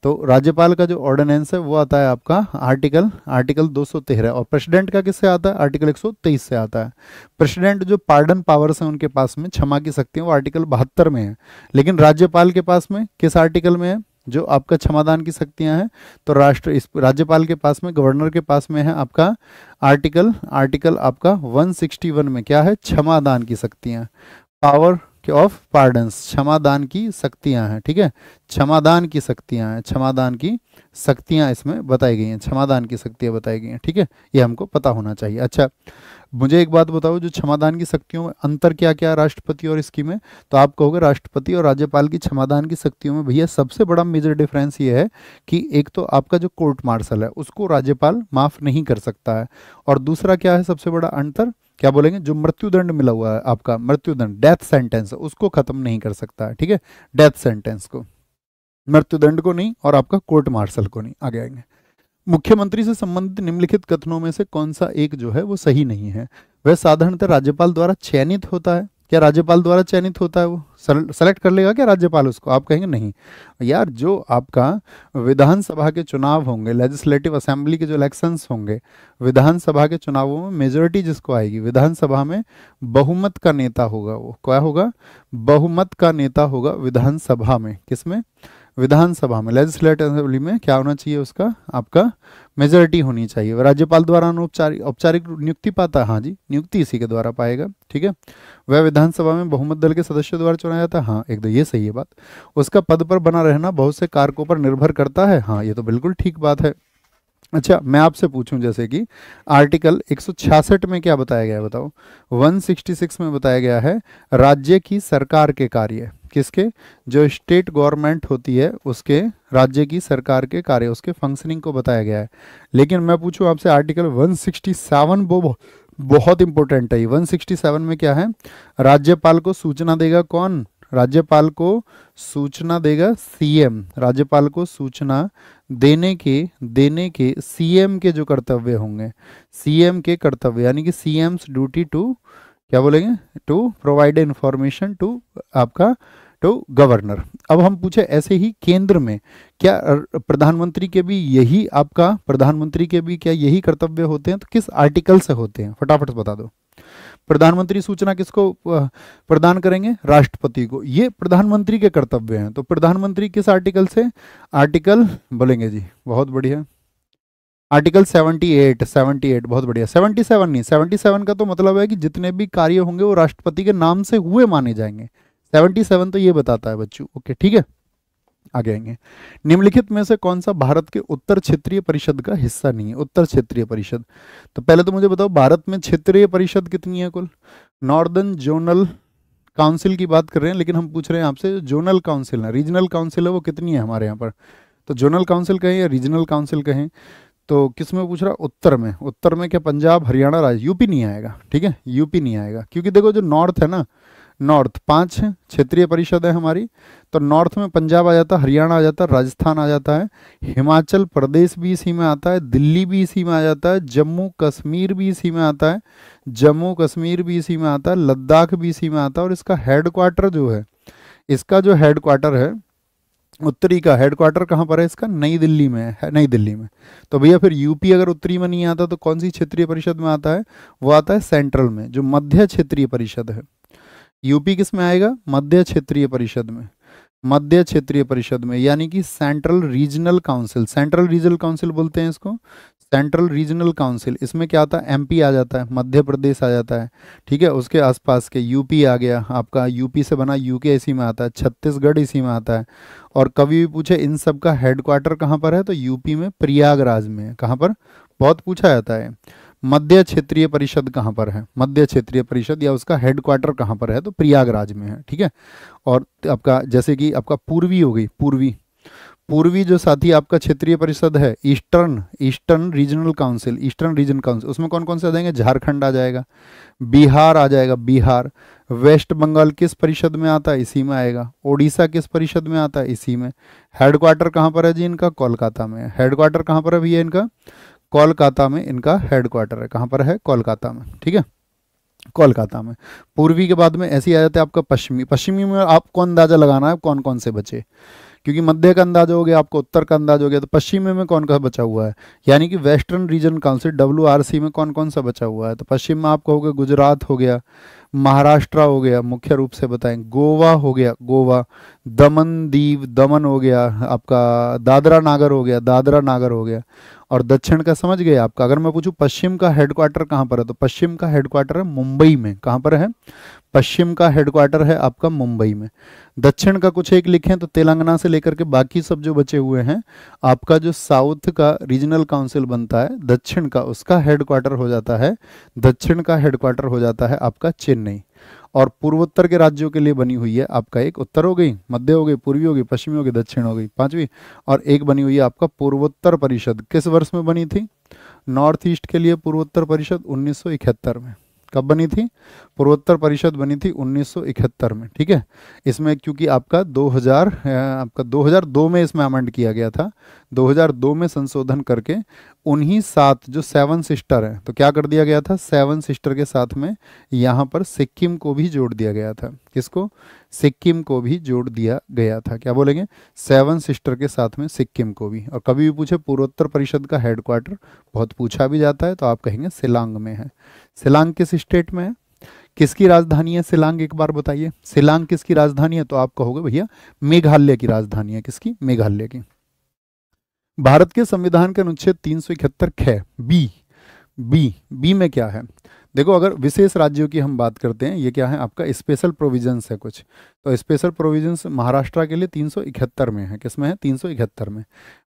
तो राज्यपाल का जो ऑर्डिनेंस है वो आता है आपका आर्टिकल 213। और प्रेसिडेंट का किससे आता है? आर्टिकल 123 से आता है। प्रेसिडेंट जो पार्डन पावर्स हैं उनके पास में, क्षमा की शक्ति है, वो आर्टिकल 72 में है। लेकिन राज्यपाल के पास में किस आर्टिकल में है जो आपका क्षमादान की शक्तियां हैं? तो राज्यपाल के पास में, गवर्नर के पास में है आपका आर्टिकल आपका 161 में क्या है? क्षमादान की शक्तियां, पावर ऑफ पार्डन्स, क्षमादान की शक्तियां हैं। ठीक है, क्षमादान की शक्तियां हैं, क्षमादान की शक्तियां इसमें बताई गई हैं, क्षमादान की शक्तियां बताई गई हैं। ठीक है, ये हमको पता होना चाहिए। अच्छा मुझे एक बात बताओ, जो क्षमादान की शक्तियों में अंतर क्या क्या है राष्ट्रपति और इसकी में? तो आप कहोगे राष्ट्रपति और राज्यपाल की क्षमादान की शक्तियों में भैया सबसे बड़ा मेजर डिफरेंस ये है कि एक तो आपका जो कोर्ट मार्शल है उसको राज्यपाल माफ नहीं कर सकता है, और दूसरा क्या है सबसे बड़ा अंतर? क्या बोलेंगे? जो मृत्युदंड मिला हुआ है आपका, मृत्युदंड, डेथ सेंटेंस, उसको खत्म नहीं कर सकता है। ठीक है, डेथ सेंटेंस को, मृत्युदंड को नहीं, और आपका कोर्ट मार्शल को नहीं। आगे आएंगे। मुख्यमंत्री से संबंधित निम्नलिखित कथनों में से कौन सा एक जो है वो सही नहीं है? वह साधारणतः राज्यपाल द्वारा चयनित होता है। क्या राज्यपाल द्वारा चयनित होता है? वो सेलेक्ट कर लेगा क्या राज्यपाल उसको? आप कहेंगे नहीं यार, जो आपका विधानसभा के चुनाव होंगे, लेजिस्लेटिव असेंबली के जो इलेक्शंस होंगे, विधानसभा के चुनावों में मेजोरिटी जिसको आएगी, विधानसभा में बहुमत का नेता होगा। वो क्या होगा? बहुमत का नेता होगा विधानसभा में। किसमें? विधानसभा में, लेजिस्लेटिव असेंबली में क्या होना चाहिए उसका, आपका मेजोरिटी होनी चाहिए। वह राज्यपाल द्वारा अनौपचारिक औपचारिक नियुक्ति पाता है, हाँ जी, नियुक्ति इसी के द्वारा पाएगा, ठीक है। वह विधानसभा में बहुमत दल के सदस्यों द्वारा चुना जाता है, हाँ एकदम ये सही है बात। उसका पद पर बना रहना बहुत से कारकों पर निर्भर करता है, हाँ ये तो बिल्कुल ठीक बात है। अच्छा मैं आपसे पूछूं, जैसे कि आर्टिकल 166 में क्या बताया गया है बताओ। 166 में बताया गया है राज्य की सरकार के कार्य, किसके, जो स्टेट गवर्नमेंट होती है उसके, राज्य की सरकार के कार्य, उसके फंक्शनिंग को बताया गया है। लेकिन मैं पूछूं आपसे आर्टिकल 167, वो बहुत इंपॉर्टेंट है। 167 में क्या है, राज्यपाल को सूचना देगा कौन, राज्यपाल को सूचना देगा सीएम, राज्यपाल को सूचना देने के सीएम के जो कर्तव्य होंगे, सीएम के कर्तव्य, यानी कि सीएम्स ड्यूटी टू, क्या बोलेंगे, टू प्रोवाइड इंफॉर्मेशन टू आपका, टू गवर्नर। अब हम पूछे ऐसे ही केंद्र में क्या प्रधानमंत्री के भी यही आपका, प्रधानमंत्री के भी क्या यही कर्तव्य होते हैं, तो किस आर्टिकल से होते हैं, फटाफट बता दो। प्रधानमंत्री सूचना किसको प्रदान करेंगे, राष्ट्रपति को, ये प्रधानमंत्री के कर्तव्य हैं। तो प्रधानमंत्री किस आर्टिकल से, आर्टिकल बोलेंगे जी, बहुत बढ़िया, आर्टिकल 78, 78 बहुत बढ़िया, 77 नहीं, 77 का तो मतलब है कि जितने भी कार्य होंगे वो राष्ट्रपति के नाम से हुए माने जाएंगे। 77 तो ये बताता है बच्चों, ओके ठीक है। आगे आएंगे, निम्नलिखित में से कौन सा भारत के उत्तर क्षेत्रीय परिषद का हिस्सा नहीं है, उत्तर क्षेत्रीय परिषद। तो पहले तो मुझे बताओ भारत में क्षेत्रीय परिषद कितनी है कुल, नॉर्दर्न जोनल काउंसिल की बात कर रहे हैं, लेकिन हम पूछ रहे हैं आपसे जोनल काउंसिल है, रीजनल काउंसिल है, वो कितनी है हमारे यहाँ पर। तो जोनल काउंसिल कहें या रीजनल काउंसिल कहें, तो किस में पूछ रहा, उत्तर में। उत्तर में क्या पंजाब हरियाणा राज्य, यूपी नहीं आएगा, ठीक है, यूपी नहीं आएगा, क्योंकि देखो जो नॉर्थ है ना, नॉर्थ 5 क्षेत्रीय परिषद है हमारी, तो नॉर्थ में पंजाब आ जाता है, हरियाणा आ जाता है, राजस्थान आ जाता है, हिमाचल प्रदेश भी इसी में आता है, दिल्ली भी इसी में आ जाता है, जम्मू कश्मीर भी इसी में आता है, जम्मू कश्मीर भी इसी में आता है, लद्दाख भी इसी में आता है। और इसका हेडक्वार्टर जो है, इसका जो हेडक्वार्टर है, उत्तरी का हेडक्वार्टर कहाँ पर है इसका, नई दिल्ली में है, नई दिल्ली में। तो भैया फिर यूपी अगर उत्तरी में नहीं आता तो कौन सी क्षेत्रीय परिषद में आता है, वो आता है सेंट्रल में, जो मध्य क्षेत्रीय परिषद है। यूपी किस में आएगा, मध्य क्षेत्रीय परिषद में, मध्य क्षेत्रीय परिषद में, यानी कि central regional council, central regional council बोलते हैं इसको, सेंट्रल रीजनल काउंसिल। इसमें क्या आता है, एमपी आ जाता है, मध्य प्रदेश आ जाता है, ठीक है, उसके आसपास के यूपी आ गया आपका, यूपी से बना यूके इसी में आता है, छत्तीसगढ़ इसी में आता है। और कभी भी पूछे इन सब का हेडक्वार्टर कहाँ पर है, तो यूपी में प्रयागराज में है। कहाँ पर, बहुत पूछा जाता है। मध्य क्षेत्रीय परिषद कहाँ पर है, मध्य क्षेत्रीय परिषद या उसका हेडक्वार्टर कहाँ पर है, तो प्रयागराज में है, ठीक है। और आपका जैसे कि आपका पूर्वी हो गई, पूर्वी, पूर्वी जो साथी आपका क्षेत्रीय परिषद है, eastern, eastern regional council, eastern region council, उसमें कौन कौन से आ जाएंगे, झारखंड आ जाएगा, बिहार आ जाएगा, बिहार। वेस्ट बंगाल किस परिषद में आता है, इसी में आएगा। उड़ीसा किस परिषद में आता है, इसी में। हेडक्वार्टर कहाँ पर है जी इनका, कोलकाता में। हेडक्वार्टर कहाँ पर है भैया इनका, कोलकाता में इनका हेडक्वार्टर है। कहाँ पर है, कोलकाता में, ठीक है, कोलकाता में। पूर्वी के बाद में ऐसे ही आ जाते हैं आपका पश्चिमी। पश्चिमी में आपको अंदाजा लगाना है कौन कौन से बचे, क्योंकि मध्य का अंदाजा हो गया, आपको उत्तर का अंदाजा हो गया, तो पश्चिमी में कौन कौन बचा हुआ है, यानी कि वेस्टर्न रीजन काउंसिल WRC में कौन कौन सा बचा हुआ है। तो पश्चिम में आपका हो गया गुजरात हो गया, महाराष्ट्र हो गया, मुख्य रूप से बताएं, गोवा हो गया, गोवा, दमन दीव, दमन हो गया आपका, दादरा नागर हो गया, दादरा नागर हो गया। और दक्षिण का समझ गए आपका। अगर मैं पूछूं पश्चिम का हेडक्वार्टर कहाँ पर है, तो पश्चिम का हेडक्वार्टर है मुंबई में। कहाँ पर है, पश्चिम का हेडक्वार्टर है आपका मुंबई में। दक्षिण का कुछ एक लिखें तो तेलंगाना से लेकर के बाकी सब जो बचे हुए हैं, आपका जो साउथ का रीजनल काउंसिल बनता है दक्षिण का, उसका हेडक्वार्टर हो जाता है, दक्षिण का हेडक्वार्टर हो जाता है आपका चेन्नई। और पूर्वोत्तर के राज्यों के लिए बनी हुई है आपका, एक उत्तर हो गई, मध्य हो गई, पूर्वी हो गई, पश्चिमी हो गई, दक्षिण हो गई, पांचवी। और एक बनी हुई है आपका पूर्वोत्तर परिषद। किस वर्ष में बनी थी, नॉर्थ ईस्ट के लिए पूर्वोत्तर परिषद 1971 में। कब बनी थी, पूर्वोत्तर परिषद बनी थी 1971 में, ठीक है। इसमें क्योंकि आपका 2002 में इसमें अमेंड किया गया था, 2002 में संशोधन करके उन्हीं 7 जो 7 सिस्टर हैं, तो क्या कर दिया गया था, 7 सिस्टर के साथ में यहाँ पर सिक्किम को भी जोड़ दिया गया था। किसको, सिक्किम को भी जोड़ दिया गया था। क्या बोलेंगे, 7 सिस्टर के साथ में सिक्किम को भी। और कभी भी पूछे पूर्वोत्तर परिषद का हेडक्वार्टर, बहुत पूछा भी जाता है, तो आप कहेंगे शिलांग में है। शिलांग किस स्टेट में है, किसकी राजधानी है शिलांग, एक बार बताइए, शिलांग किसकी राजधानी है? तो आप कहोगे भैया मेघालय की राजधानी है। किसकी? मेघालय की। भारत के संविधान के अनुच्छेद 371 ख बी, बी में क्या है? देखो, अगर विशेष राज्यों की हम बात करते हैं, ये क्या है आपका स्पेशल प्रोविजंस है कुछ, तो स्पेशल प्रोविजंस महाराष्ट्र के लिए 371 में है। किस में है? 371 में।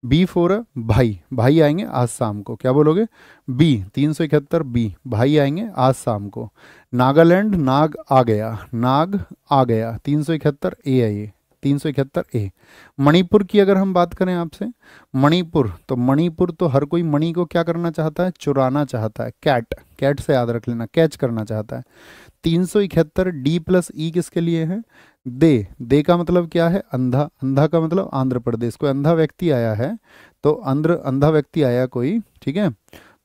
बी फोर भाई, भाई आएंगे आज शाम को, क्या बोलोगे? बी 371 बी, भाई आएंगे आज शाम को। नागालैंड, नाग आ गया, नाग आ गया, 371 ए है ये, 371 ए। मणिपुर की अगर हम बात करें आपसे, मणिपुर, तो मणिपुर तो हर कोई मणि को क्या करना चाहता है? चुराना चाहता है। कैट, कैट से याद रख लेना, कैच करना चाहता है। 371 डी प्लस ई किसके लिए है? दे, दे का मतलब क्या है? अंधा, अंधा का मतलब आंध्र प्रदेश। कोई अंधा व्यक्ति आया है, तो अंधा व्यक्ति आया कोई, ठीक है,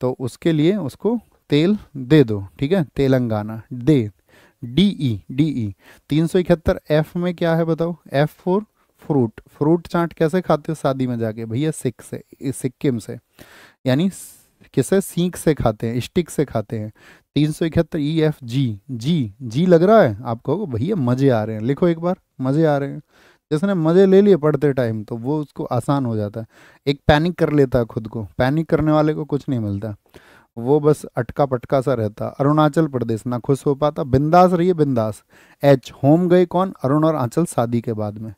तो उसके लिए उसको तेल दे दो, ठीक है, तेलंगाना। दे, डीई, डीई। 371 एफ में क्या है बताओ? एफ फोर फ्रूट, फ्रूट चाट कैसे खाते हो शादी में जाके? भैया सिक से, सिक्किम से, यानी किसे? सीख से खाते हैं, स्टिक से खाते हैं। 371 ई एफ जी, जी, जी लग रहा है आपको? भैया मजे आ रहे हैं, लिखो एक बार, मजे आ रहे हैं। जिसने मजे ले लिए पढ़ते टाइम, तो वो उसको आसान हो जाता है। एक पैनिक कर लेता है खुद को, पैनिक करने वाले को कुछ नहीं मिलता, वो बस अटका पटका सा रहता। अरुणाचल प्रदेश, ना खुश हो पाता, बिंदास रहिए, बिंदास। एच, होम गए कौन? अरुण और आंचल शादी के बाद में,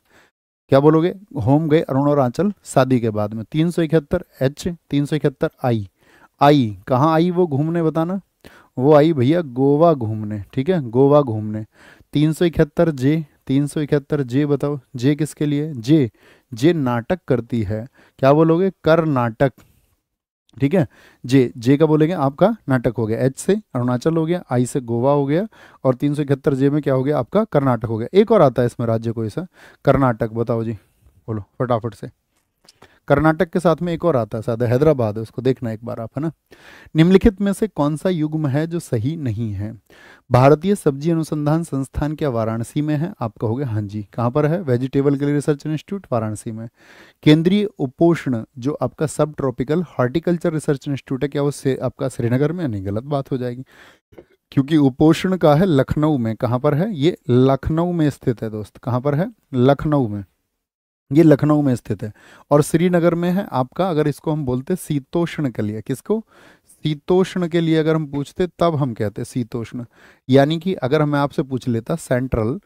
क्या बोलोगे? होम गए अरुण और आंचल शादी के बाद में। 371 एच, 371 आई, आई कहाँ आई वो घूमने बताना? वो आई भैया गोवा घूमने, ठीक है, गोवा घूमने। 371 जे, 371 जे बताओ, जे किसके लिए? जे, जे नाटक करती है, क्या बोलोगे? कर्नाटक, ठीक है। जे, जे का बोलेंगे आपका नाटक हो गया। एच से अरुणाचल हो गया, आई से गोवा हो गया, और 371 जे में क्या हो गया आपका? कर्नाटक हो गया। एक और आता है इसमें राज्य कोई सा, कर्नाटक, बताओ जी, बोलो फटाफट से। कर्नाटक के साथ में एक और आता है, शायद हैदराबाद है, उसको देखना एक बार आप, है ना। निम्नलिखित में से कौन सा युग्म है जो सही नहीं है? भारतीय सब्जी अनुसंधान संस्थान क्या वाराणसी में है? आप कहोगे हाँ जी। कहाँ पर है? वेजिटेबल के लिए रिसर्च इंस्टीट्यूट वाराणसी में। केंद्रीय उपोष्ण जो आपका सब ट्रॉपिकल हॉर्टिकल्चर रिसर्च इंस्टीट्यूट है, क्या वो से आपका श्रीनगर में? नहीं, गलत बात हो जाएगी, क्योंकि उपोष्ण का है लखनऊ में। कहाँ पर है? ये लखनऊ में स्थित है दोस्त। कहाँ पर है? लखनऊ में, ये लखनऊ में स्थित है। और श्रीनगर में है आपका, अगर इसको हम बोलते शीतोष्ण के लिए, किसको? शीतोष्ण के लिए अगर हम पूछते तब हम कहते शीतोष्ण। यानी कि अगर मैं आपसे पूछ लेता central,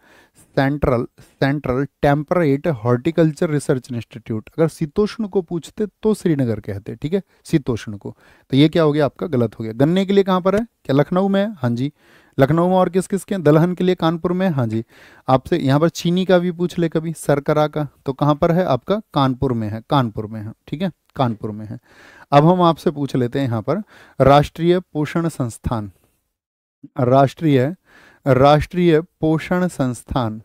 central, central temperate horticulture research institute, अगर शीतोष्ण को पूछते तो श्रीनगर कहते, ठीक है, शीतोष्ण को। तो ये क्या हो गया आपका? गलत हो गया। गन्ने के लिए कहाँ पर है? क्या लखनऊ में है? हाँ जी, लखनऊ में। और किस किस के? दलहन के लिए कानपुर में, हाँ जी। आपसे यहाँ पर चीनी का भी पूछ ले कभी, शर्करा का, तो कहाँ पर है आपका? कानपुर में है, कानपुर में है, ठीक है, कानपुर में है। अब हम आपसे पूछ लेते हैं यहाँ पर राष्ट्रीय पोषण संस्थान, राष्ट्रीय, राष्ट्रीय पोषण संस्थान,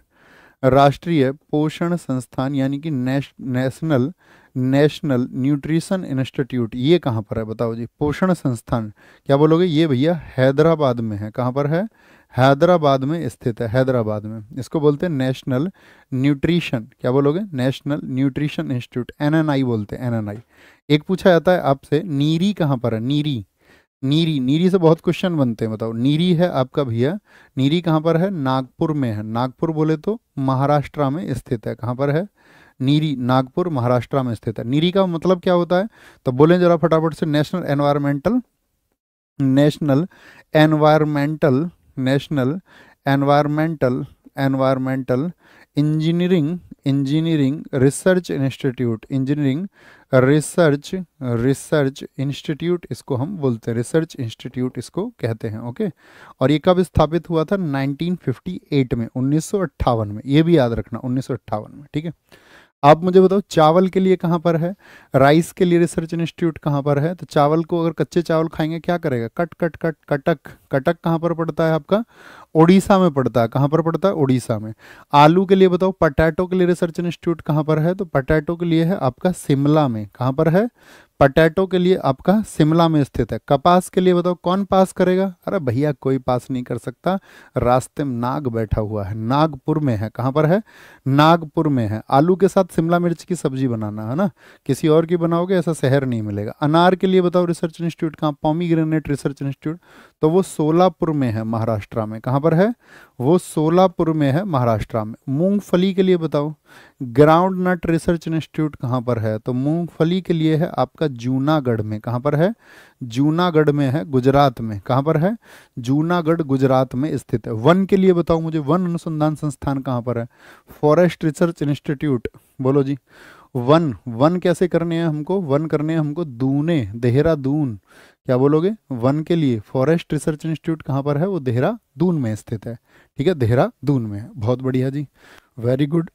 राष्ट्रीय पोषण संस्थान यानी कि नेशनल, नेशनल न्यूट्रिशन इंस्टीट्यूट, ये कहाँ पर है बताओ जी? पोषण संस्थान, क्या बोलोगे? ये भैया हैदराबाद में है। कहाँ पर है? हैदराबाद में स्थित है, हैदराबाद में। इसको बोलते हैं नेशनल न्यूट्रिशन, क्या बोलोगे? नेशनल न्यूट्रिशन इंस्टीट्यूट, एनएनआई बोलते हैं, एनएनआई। एक पूछा जाता है आपसे नीरी कहाँ पर है? नीरी, नीरी, नीरी से बहुत क्वेश्चन बनते हैं, बताओ। नीरी है आपका भैया, नीरी कहाँ पर है? नागपुर में है। नागपुर बोले तो महाराष्ट्र में स्थित है। कहाँ पर है? नीरी, नागपुर महाराष्ट्र में स्थित है। नीरी का मतलब क्या होता है? तो बोलें जरा फटाफट से। National environmental, national environmental, national environmental, environmental engineering, engineering research institute, engineering research, research institute इसको हम बोलते हैं, रिसर्च इंस्टीट्यूट इसको कहते हैं, ओके। और ये कब स्थापित हुआ था? 1958 में, 1958 में, ये भी याद रखना, 1958 में, ठीक है। आप मुझे बताओ चावल के लिए कहाँ पर है? राइस के लिए रिसर्च इंस्टीट्यूट कहाँ पर है? तो चावल को अगर कच्चे चावल खाएंगे क्या करेगा? Cut cut cut, Cuttack, Cuttack कहाँ पर पड़ता है आपका? उड़ीसा में पड़ता है। कहाँ पर पड़ता है? उड़ीसा में। आलू के लिए बताओ, पटैटो के लिए रिसर्च इंस्टीट्यूट कहाँ पर है? तो पटैटो के लिए है आपका शिमला में। कहाँ पर है? पटैटो के लिए आपका शिमला में स्थित है। कपास के लिए बताओ कौन पास करेगा? अरे भैया कोई पास नहीं कर सकता, रास्ते में नाग बैठा हुआ है, नागपुर में है। कहाँ पर है? नागपुर में है। आलू के साथ शिमला मिर्च की सब्जी बनाना है ना, किसी और की बनाओगे ऐसा शहर नहीं मिलेगा। अनार के लिए बताओ रिसर्च इंस्टीट्यूट कहाँ? पोमीग्रेनेट रिसर्च इंस्टीट्यूट, तो वो सोलापुर में है, महाराष्ट्र में। कहाँ पर पर है? वो सोलापुर में है, महाराष्ट्र में। मूंगफली के लिए बताओ, ग्राउंड नट रिसर्च इंस्टीट्यूट कहाँ पर है? तो मूंगफली के लिए है आपका जूनागढ़ में। कहाँ पर है? जूनागढ़ में है, गुजरात में। कहाँ पर है? जूनागढ़ गुजरात में स्थित है। वन के लिए बताओ मुझे, वन अनुसंधान संस्थान कहाँ पर है? फॉरेस्ट रिसर्च इंस्टीट्यूट, बोलो जी। वन, वन कैसे करने हैं हमको? वन करने हैं हमको दूने, देहरादून। क्या बोलोगे? वन के लिए फॉरेस्ट रिसर्च इंस्टीट्यूट कहाँ पर है? वो देहरादून में स्थित है। ठीक है, देहरादून में है। बहुत बढ़िया जी, वेरी गुड।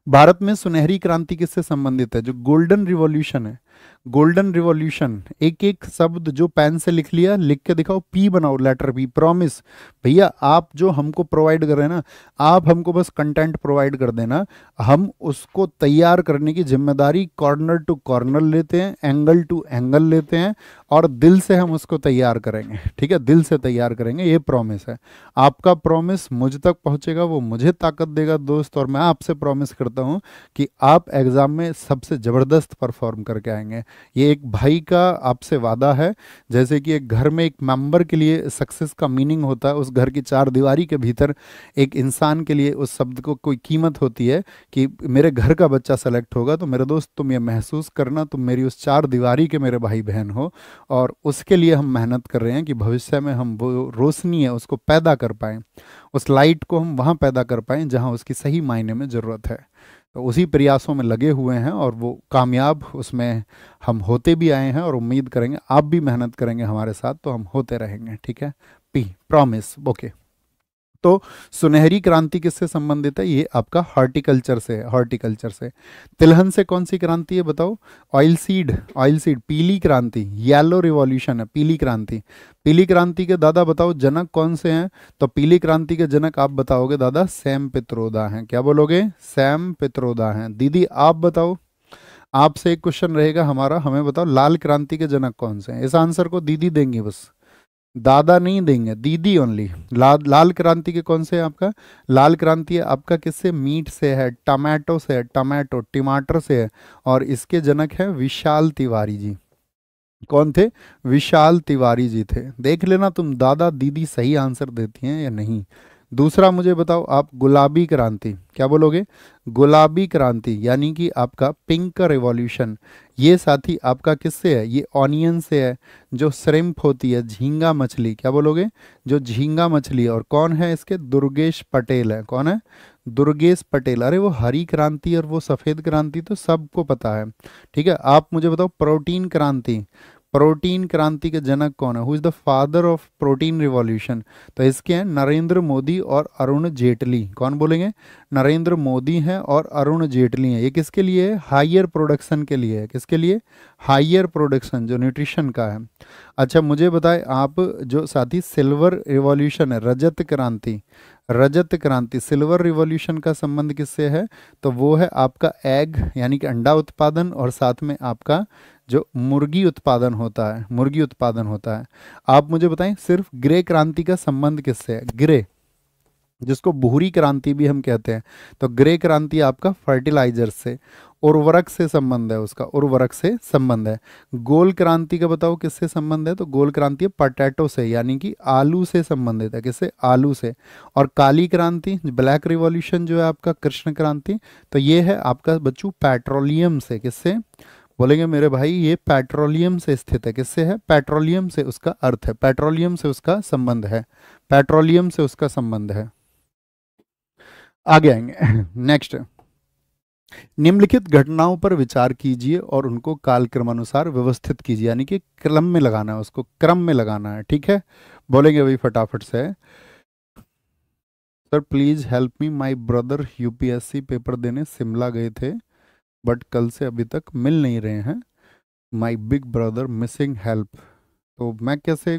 भारत में सुनहरी क्रांति किससे संबंधित है? जो गोल्डन रिवॉल्यूशन है, गोल्डन रिवॉल्यूशन, एक एक शब्द जो पेन से लिख लिया, लिख के दिखाओ, पी बनाओ, लेटर पी, प्रॉमिस। भैया आप जो हमको प्रोवाइड कर रहे हैं ना, आप हमको बस कंटेंट प्रोवाइड कर देना, हम उसको तैयार करने की जिम्मेदारी कॉर्नर टू कॉर्नर लेते हैं, एंगल टू एंगल लेते हैं, और दिल से हम उसको तैयार करेंगे। ठीक है, दिल से तैयार करेंगे, ये प्रॉमिस है। आपका प्रॉमिस मुझ तक पहुंचेगा, वो मुझे ताकत देगा दोस्त, और मैं आपसे प्रॉमिस करता हूं कि आप एग्जाम में सबसे ज़बरदस्त परफॉर्म करके आएंगे। ये एक भाई का आपसे वादा है। जैसे कि एक घर में एक मेंबर के लिए सक्सेस का मीनिंग होता है, उस घर की चार दीवारी के भीतर एक इंसान के लिए उस शब्द को कोई कीमत होती है कि मेरे घर का बच्चा सेलेक्ट होगा। तो मेरे दोस्त तुम ये महसूस करना, तुम मेरी उस चार दीवारी के मेरे भाई बहन हो, और उसके लिए हम मेहनत कर रहे हैं कि भविष्य में हम वो रोशनी है उसको पैदा कर पाएँ, उस लाइट को हम वहाँ पैदा कर पाएँ जहाँ उसकी सही मायने में ज़रूरत है। तो उसी प्रयासों में लगे हुए हैं, और वो कामयाब उसमें हम होते भी आए हैं, और उम्मीद करेंगे आप भी मेहनत करेंगे हमारे साथ तो हम होते रहेंगे। ठीक है, पी, प्रॉमिस, ओके। तो सुनहरी क्रांति किससे संबंधित है? ये आपका हॉर्टिकल्चर से है, हॉर्टिकल्चर से। तिलहन से कौन सी क्रांति है बताओ? Oil seed, oil seed. पीली क्रांति, येलो रिवॉल्यूशन है पीली क्रांति। पीली क्रांति के दादा बताओ जनक कौन से हैं? तो पीली क्रांति के जनक आप बताओगे दादा, सैम पित्रोदा हैं। क्या बोलोगे? सैम पित्रोदा हैं। दीदी आप बताओ, आपसे एक क्वेश्चन रहेगा हमारा, हमें बताओ लाल क्रांति के जनक कौन से हैं? इस आंसर को दीदी देंगी बस, दादा नहीं देंगे, दीदी ओनली। लाल क्रांति के कौन से है आपका? लाल क्रांति है आपका किससे? मीट से है, टमाटो से है, टमाटो टमाटर से है, और इसके जनक है विशाल तिवारी जी। कौन थे? विशाल तिवारी जी थे। देख लेना तुम दादा दीदी सही आंसर देती हैं या नहीं। दूसरा मुझे बताओ आप, गुलाबी क्रांति। क्या बोलोगे? गुलाबी क्रांति यानी कि आपका पिंक रिवॉल्यूशन, ये साथी आपका किससे है? ये ऑनियन से है, जो श्रिम्प होती है, झींगा मछली। क्या बोलोगे? जो झींगा मछली। और कौन है इसके? दुर्गेश पटेल है। कौन है? दुर्गेश पटेल। अरे वो हरी क्रांति और वो सफ़ेद क्रांति तो सबको पता है। ठीक है, आप मुझे बताओ प्रोटीन क्रांति, प्रोटीन क्रांति के जनक कौन है? Who is the father of protein revolution? तो इसके हैं नरेंद्र मोदी और अरुण जेटली। कौन बोलेंगे? नरेंद्र मोदी हैं और अरुण जेटली हैं। ये किसके लिए है? हाइयर प्रोडक्शन के लिए है। किसके लिए? हाइयर प्रोडक्शन, जो न्यूट्रिशन का है। अच्छा मुझे बताएं आप, जो साथी सिल्वर रिवॉल्यूशन है, रजत क्रांति, रजत क्रांति, सिल्वर रिवॉल्यूशन का संबंध किससे है? तो वो है आपका एग यानी कि अंडा उत्पादन, और साथ में आपका जो मुर्गी उत्पादन होता है, मुर्गी उत्पादन होता है। आप मुझे बताएं सिर्फ ग्रे क्रांति का संबंध किससे है? ग्रे, जिसको भूरी क्रांति भी हम कहते हैं। तो ग्रे क्रांति आपका फर्टिलाइजर से, उर्वरक से संबंध है उसका, उर्वरक से संबंध है। गोल क्रांति का बताओ किससे संबंध है? तो गोल क्रांति पटैटो से यानी कि आलू से संबंधित है। किससे? आलू से। और काली क्रांति, ब्लैक रिवॉल्यूशन जो है आपका, कृष्ण क्रांति, तो ये है आपका बच्चों पेट्रोलियम से। किससे? बोलेंगे मेरे भाई ये पेट्रोलियम से स्थित है। किससे है? पेट्रोलियम से उसका अर्थ है, पेट्रोलियम से उसका संबंध है, पेट्रोलियम से उसका संबंध है। आगे आएंगे। नेक्स्ट, निम्नलिखित घटनाओं पर विचार कीजिए और उनको कालक्रमानुसार व्यवस्थित कीजिए, यानी कि क्रम में लगाना है, उसको क्रम में लगाना है। ठीक है, बोलेंगे भाई फटाफट से। Sir please help me, my brother UPSC paper देने शिमला गए थे बट कल से अभी तक मिल नहीं रहे हैं। My big brother missing help. तो मैं कैसे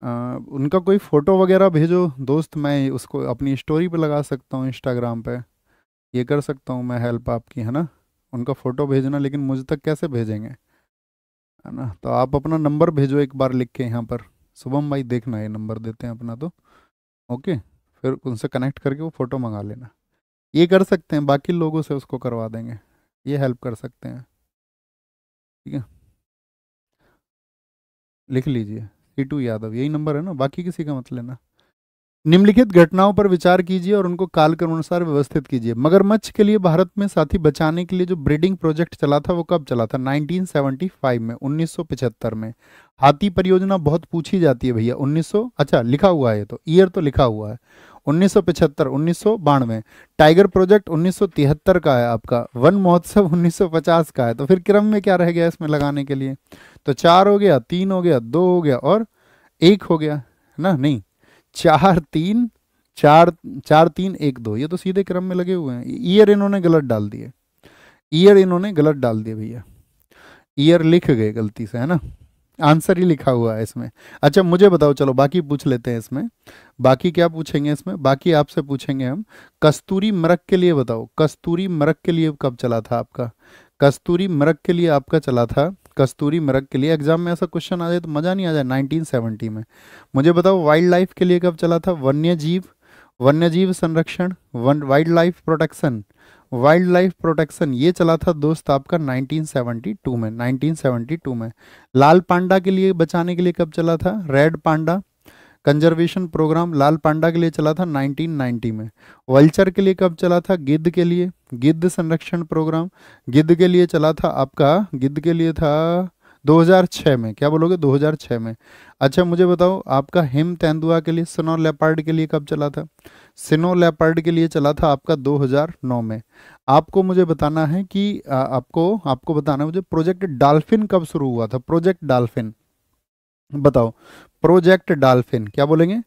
उनका कोई फ़ोटो वगैरह भेजो दोस्त, मैं उसको अपनी स्टोरी पे लगा सकता हूँ, इंस्टाग्राम पे। ये कर सकता हूँ मैं हेल्प आपकी, है ना। उनका फ़ोटो भेजना, लेकिन मुझ तक कैसे भेजेंगे, है ना। तो आप अपना नंबर भेजो एक बार लिख के यहाँ पर। शुभम भाई देखना, ये नंबर देते हैं अपना तो, ओके। फिर उनसे कनेक्ट करके वो फ़ोटो मंगा लेना। ये कर सकते हैं, बाकी लोगों से उसको करवा देंगे, ये हेल्प कर सकते हैं। ठीक है, लिख लीजिए, सीटू यादव, यही नंबर है ना, बाकी किसी का मत लेना। निम्नलिखित घटनाओं पर विचार कीजिए और उनको कालक्रम अनुसार व्यवस्थित कीजिए। मगरमच्छ के लिए भारत में साथी बचाने के लिए जो ब्रीडिंग प्रोजेक्ट चला था वो कब चला था? 1975 में, 1975 में। हाथी परियोजना बहुत पूछी जाती है भैया, 1900, अच्छा लिखा हुआ है, ये तो ईयर तो लिखा हुआ है 1975, 1992। टाइगर प्रोजेक्ट 1973 का है आपका। वन महोत्सव 1950 का है। तो फिर क्रम में क्या रह गया इसमें लगाने के लिए? तो 4 हो गया, 3 हो गया, 2 हो गया और 1 हो गया, है ना? नहीं, 4 3, 4 4 3 1 2, ये तो सीधे क्रम में लगे हुए हैं। ईयर इन्होंने गलत डाल दिए, ईयर इन्होंने गलत डाल दिए भैया, ईयर लिख गए गलती से, है ना? आंसर ही लिखा हुआ है इसमें। अच्छा मुझे बताओ, चलो बाकी पूछ लेते हैं इसमें। बाकी क्या पूछेंगे इसमें? बाकी आपसे पूछेंगे हम, कस्तूरी मृग के लिए बताओ, कस्तूरी मृग के लिए कब चला था आपका? कस्तूरी मृग के लिए आपका चला था, कस्तूरी मृग के लिए एग्जाम में ऐसा क्वेश्चन आ जाए तो मजा नहीं आ जाए, 1970 में। मुझे बताओ वाइल्ड लाइफ के लिए कब चला था? वन्य जीव, वन्य जीव संरक्षण, wild life protection, wild life protection ये चला था दोस्त आपका 1972 में, 1972 में। लाल पांडा के लिए बचाने के लिए कब चला था? रेड पांडा कंजर्वेशन प्रोग्राम लाल पांडा के लिए चला था 1990 में। वल्चर के लिए कब चला था? गिद्ध के लिए, गिद्ध संरक्षण प्रोग्राम गिद्ध के लिए चला था आपका, गिद्ध के लिए था 2006 में। क्या बोलोगे? 2006 में। अच्छा मुझे बताओ आपका हिम तेंदुआ के लिए, स्नो लेपर्ड के लिए कब चला था? स्नो लेपर्ड के लिए चला था आपका 2009 में। आपको मुझे बताना है कि आपको आपको बताना है मुझे, प्रोजेक्ट डॉल्फिन कब शुरू हुआ था? प्रोजेक्ट डॉल्फिन बताओ, प्रोजेक्ट डॉल्फिन क्या बोलेंगे?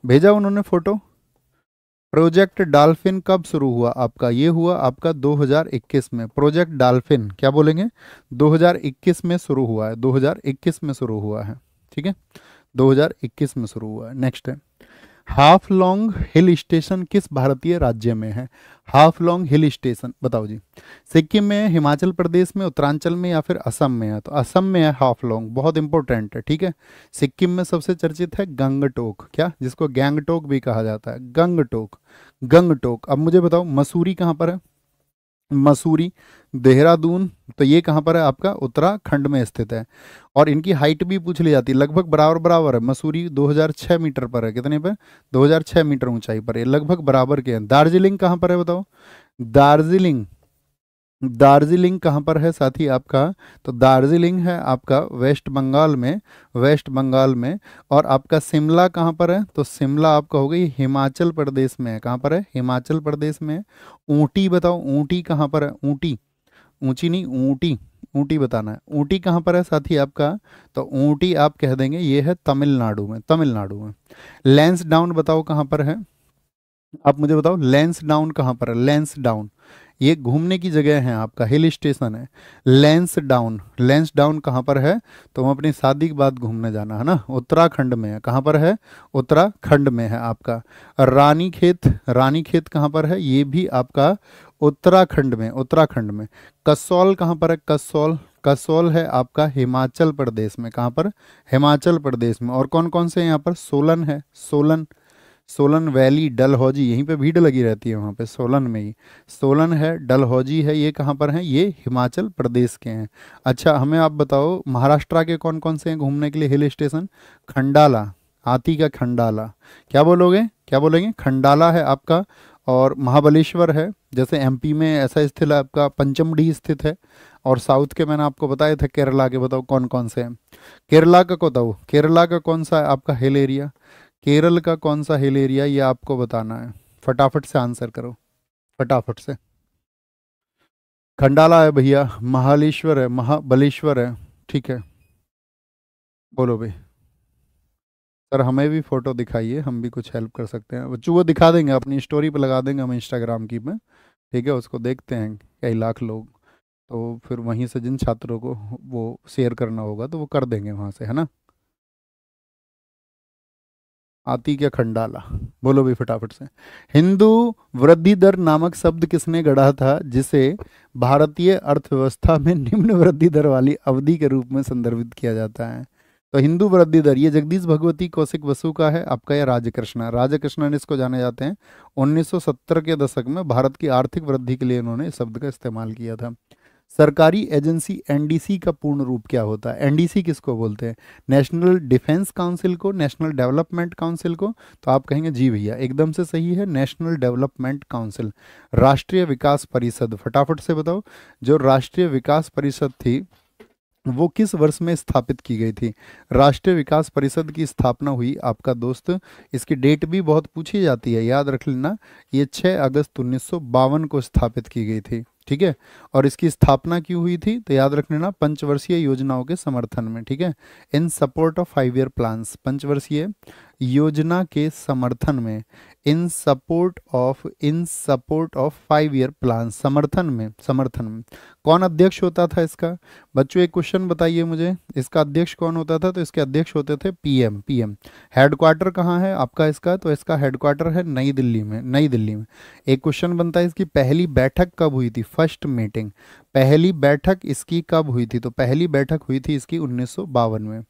भेजा उन्होंने फोटो। प्रोजेक्ट डॉल्फिन कब शुरू हुआ आपका? ये हुआ आपका 2021 में। प्रोजेक्ट डॉल्फिन क्या बोलेंगे? 2021 में शुरू हुआ है, 2021 में शुरू हुआ है, ठीक है, 2021 में शुरू हुआ है। नेक्स्ट है, हाफलोंग हिल स्टेशन किस भारतीय राज्य में है? हाफलोंग हिल स्टेशन बताओ जी। सिक्किम में है, हिमाचल प्रदेश में, उत्तरांचल में या फिर असम में है? तो असम में है हाफलोंग, बहुत इंपॉर्टेंट है, ठीक है। सिक्किम में सबसे चर्चित है गंगटोक, क्या जिसको गैंगटोक भी कहा जाता है, गंगटोक, गंगटोक। अब मुझे बताओ मसूरी कहाँ पर है? मसूरी, देहरादून, तो ये कहाँ पर है आपका? उत्तराखंड में स्थित है। और इनकी हाइट भी पूछ ली जाती है, लगभग बराबर बराबर है। मसूरी 2006 मीटर पर है, कितने पे? 2006 मीटर ऊंचाई पर है, लगभग बराबर के हैं। दार्जिलिंग कहाँ पर है बताओ? दार्जिलिंग, दार्जिलिंग कहाँ पर है साथी आपका? तो दार्जिलिंग है आपका वेस्ट बंगाल में, वेस्ट बंगाल में। और आपका शिमला कहाँ पर है? तो शिमला आपका हो गई हिमाचल प्रदेश में है। कहाँ पर है? हिमाचल प्रदेश में। ऊटी बताओ, ऊटी कहाँ पर है? ऊटी, ऊंची नहीं, ऊटी, ऊटी बताना है। ऊटी कहाँ पर है साथी आपका? तो ऊटी आप कह देंगे ये है तमिलनाडु में, तमिलनाडु में। लेंस डाउन बताओ कहाँ पर है? आप मुझे बताओ लेंस डाउन कहाँ पर है? लेंस डाउन ये घूमने की जगह है आपका, हिल स्टेशन है। लेंस डाउन, लेंस डाउन कहाँ पर है? तो हम अपनी शादी के बाद घूमने जाना है ना, उत्तराखंड में है। कहाँ पर है? उत्तराखंड में है आपका। रानी खेत, रानी खेत कहाँ पर है? ये भी आपका उत्तराखंड में, उत्तराखंड में। कसौल कहाँ पर है? कसौल, कसौल है आपका हिमाचल प्रदेश में। कहाँ पर? हिमाचल प्रदेश में। और कौन कौन से यहाँ पर? सोलन है, सोलन, सोलन वैली, डलहौजी, यहीं पे भीड़ लगी रहती है वहाँ पे, सोलन में ही। सोलन है, डलहौजी है, ये कहाँ पर हैं? ये हिमाचल प्रदेश के हैं। अच्छा हमें आप बताओ महाराष्ट्र के कौन कौन से हैं घूमने के लिए हिल स्टेशन? खंडाला, हाथी का खंडाला, क्या बोलोगे? क्या बोलेंगे? खंडाला है आपका। और महाबलेश्वर है, जैसे एमपी में ऐसा स्थित है आपका, पंचमढ़ी स्थित है। और साउथ के मैंने आपको बताए थे केरला के, बताओ कौन कौन से हैं? केरला का बताओ, केरला का कौन सा है आपका हिल एरिया? केरल का कौन सा हिल एरिया ये आपको बताना है, फटाफट से आंसर करो, फटाफट से। खंडाला है भैया, महालेश्वर है, महाबलेश्वर है, ठीक है। बोलो भाई। सर हमें भी फोटो दिखाइए, हम भी कुछ हेल्प कर सकते हैं। वो दिखा देंगे, अपनी स्टोरी पे लगा देंगे हम इंस्टाग्राम की में, ठीक है। उसको देखते हैं कई लाख लोग, तो फिर वहीं से जिन छात्रों को वो शेयर करना होगा तो वो कर देंगे वहाँ से, है ना। आती क्या खंडाला, बोलो भी फटाफट से। हिंदू वृद्धि दर नामक शब्द किसने गढ़ा था, जिसे भारतीय अर्थव्यवस्था में निम्न वृद्धि दर वाली अवधि के रूप में संदर्भित किया जाता है? तो हिंदू वृद्धि दर ये जगदीश भगवती कौशिक बसु का है आपका, या राजकृष्ण, राजकृष्णन इसको जाने जाते हैं। 1970 के दशक में भारत की आर्थिक वृद्धि के लिए इन्होंने इस शब्द का इस्तेमाल किया था। सरकारी एजेंसी एनडीसी का पूर्ण रूप क्या होता है? एनडीसी किसको बोलते हैं? नेशनल डिफेंस काउंसिल को, नेशनल डेवलपमेंट काउंसिल को? तो आप कहेंगे जी भैया एकदम से सही है, नेशनल डेवलपमेंट काउंसिल। राष्ट्रीय विकास परिषद, फटाफट से बताओ, जो राष्ट्रीय विकास परिषद थी वो किस वर्ष में स्थापित की गई थी? राष्ट्रीय विकास परिषद की स्थापना हुई आपका दोस्त, इसकी डेट भी बहुत पूछी जाती है, याद रख लेना, ये 6 अगस्त 1952 को स्थापित की गई थी, ठीक है। और इसकी स्थापना क्यों हुई थी? तो याद रख लेना, पंचवर्षीय योजनाओं के समर्थन में, ठीक है, इन सपोर्ट ऑफ 5 ईयर प्लान्स, पंचवर्षीय योजना के समर्थन में, इन सपोर्ट ऑफ 5 ईयर प्लान, समर्थन में कौन अध्यक्ष होता था इसका? बच्चों एक क्वेश्चन बताइए मुझे, इसका अध्यक्ष कौन होता था? तो इसके अध्यक्ष होते थे पीएम। हेडक्वार्टर कहाँ है आपका इसका? तो इसका हेडक्वार्टर है नई दिल्ली में। एक क्वेश्चन बनता है, इसकी पहली बैठक कब हुई थी? फर्स्ट मीटिंग, पहली बैठक इसकी कब हुई थी? तो पहली बैठक हुई थी इसकी 1952 में।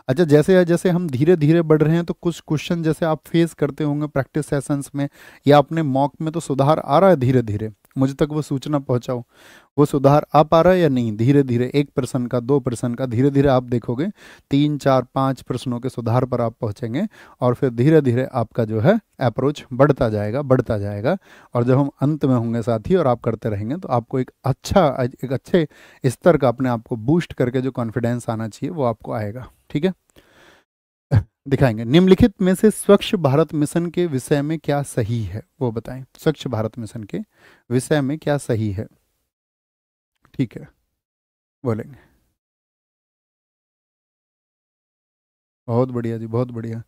अच्छा, जैसे जैसे हम धीरे धीरे बढ़ रहे हैं तो कुछ क्वेश्चन जैसे आप फेस करते होंगे प्रैक्टिस सेशंस में या अपने मॉक में, तो सुधार आ रहा है धीरे धीरे, मुझे तक वो सूचना पहुंचाओ, वो सुधार आ पा रहा है या नहीं? धीरे धीरे 1% का, 2% का, धीरे धीरे आप देखोगे 3, 4, 5 प्रश्नों के सुधार पर आप पहुंचेंगे और फिर धीरे धीरे आपका जो है अप्रोच बढ़ता जाएगा। और जब हम अंत में होंगे साथी और आप करते रहेंगे तो आपको एक अच्छे स्तर का अपने आप को बूस्ट करके जो कॉन्फिडेंस आना चाहिए वो आपको आएगा, ठीक है। दिखाएंगे, निम्नलिखित में से स्वच्छ भारत मिशन के विषय में क्या सही है वो बताएं। स्वच्छ भारत मिशन के विषय में क्या सही है? ठीक है, बोलेंगे। बहुत बढ़िया जी, बहुत बढ़िया।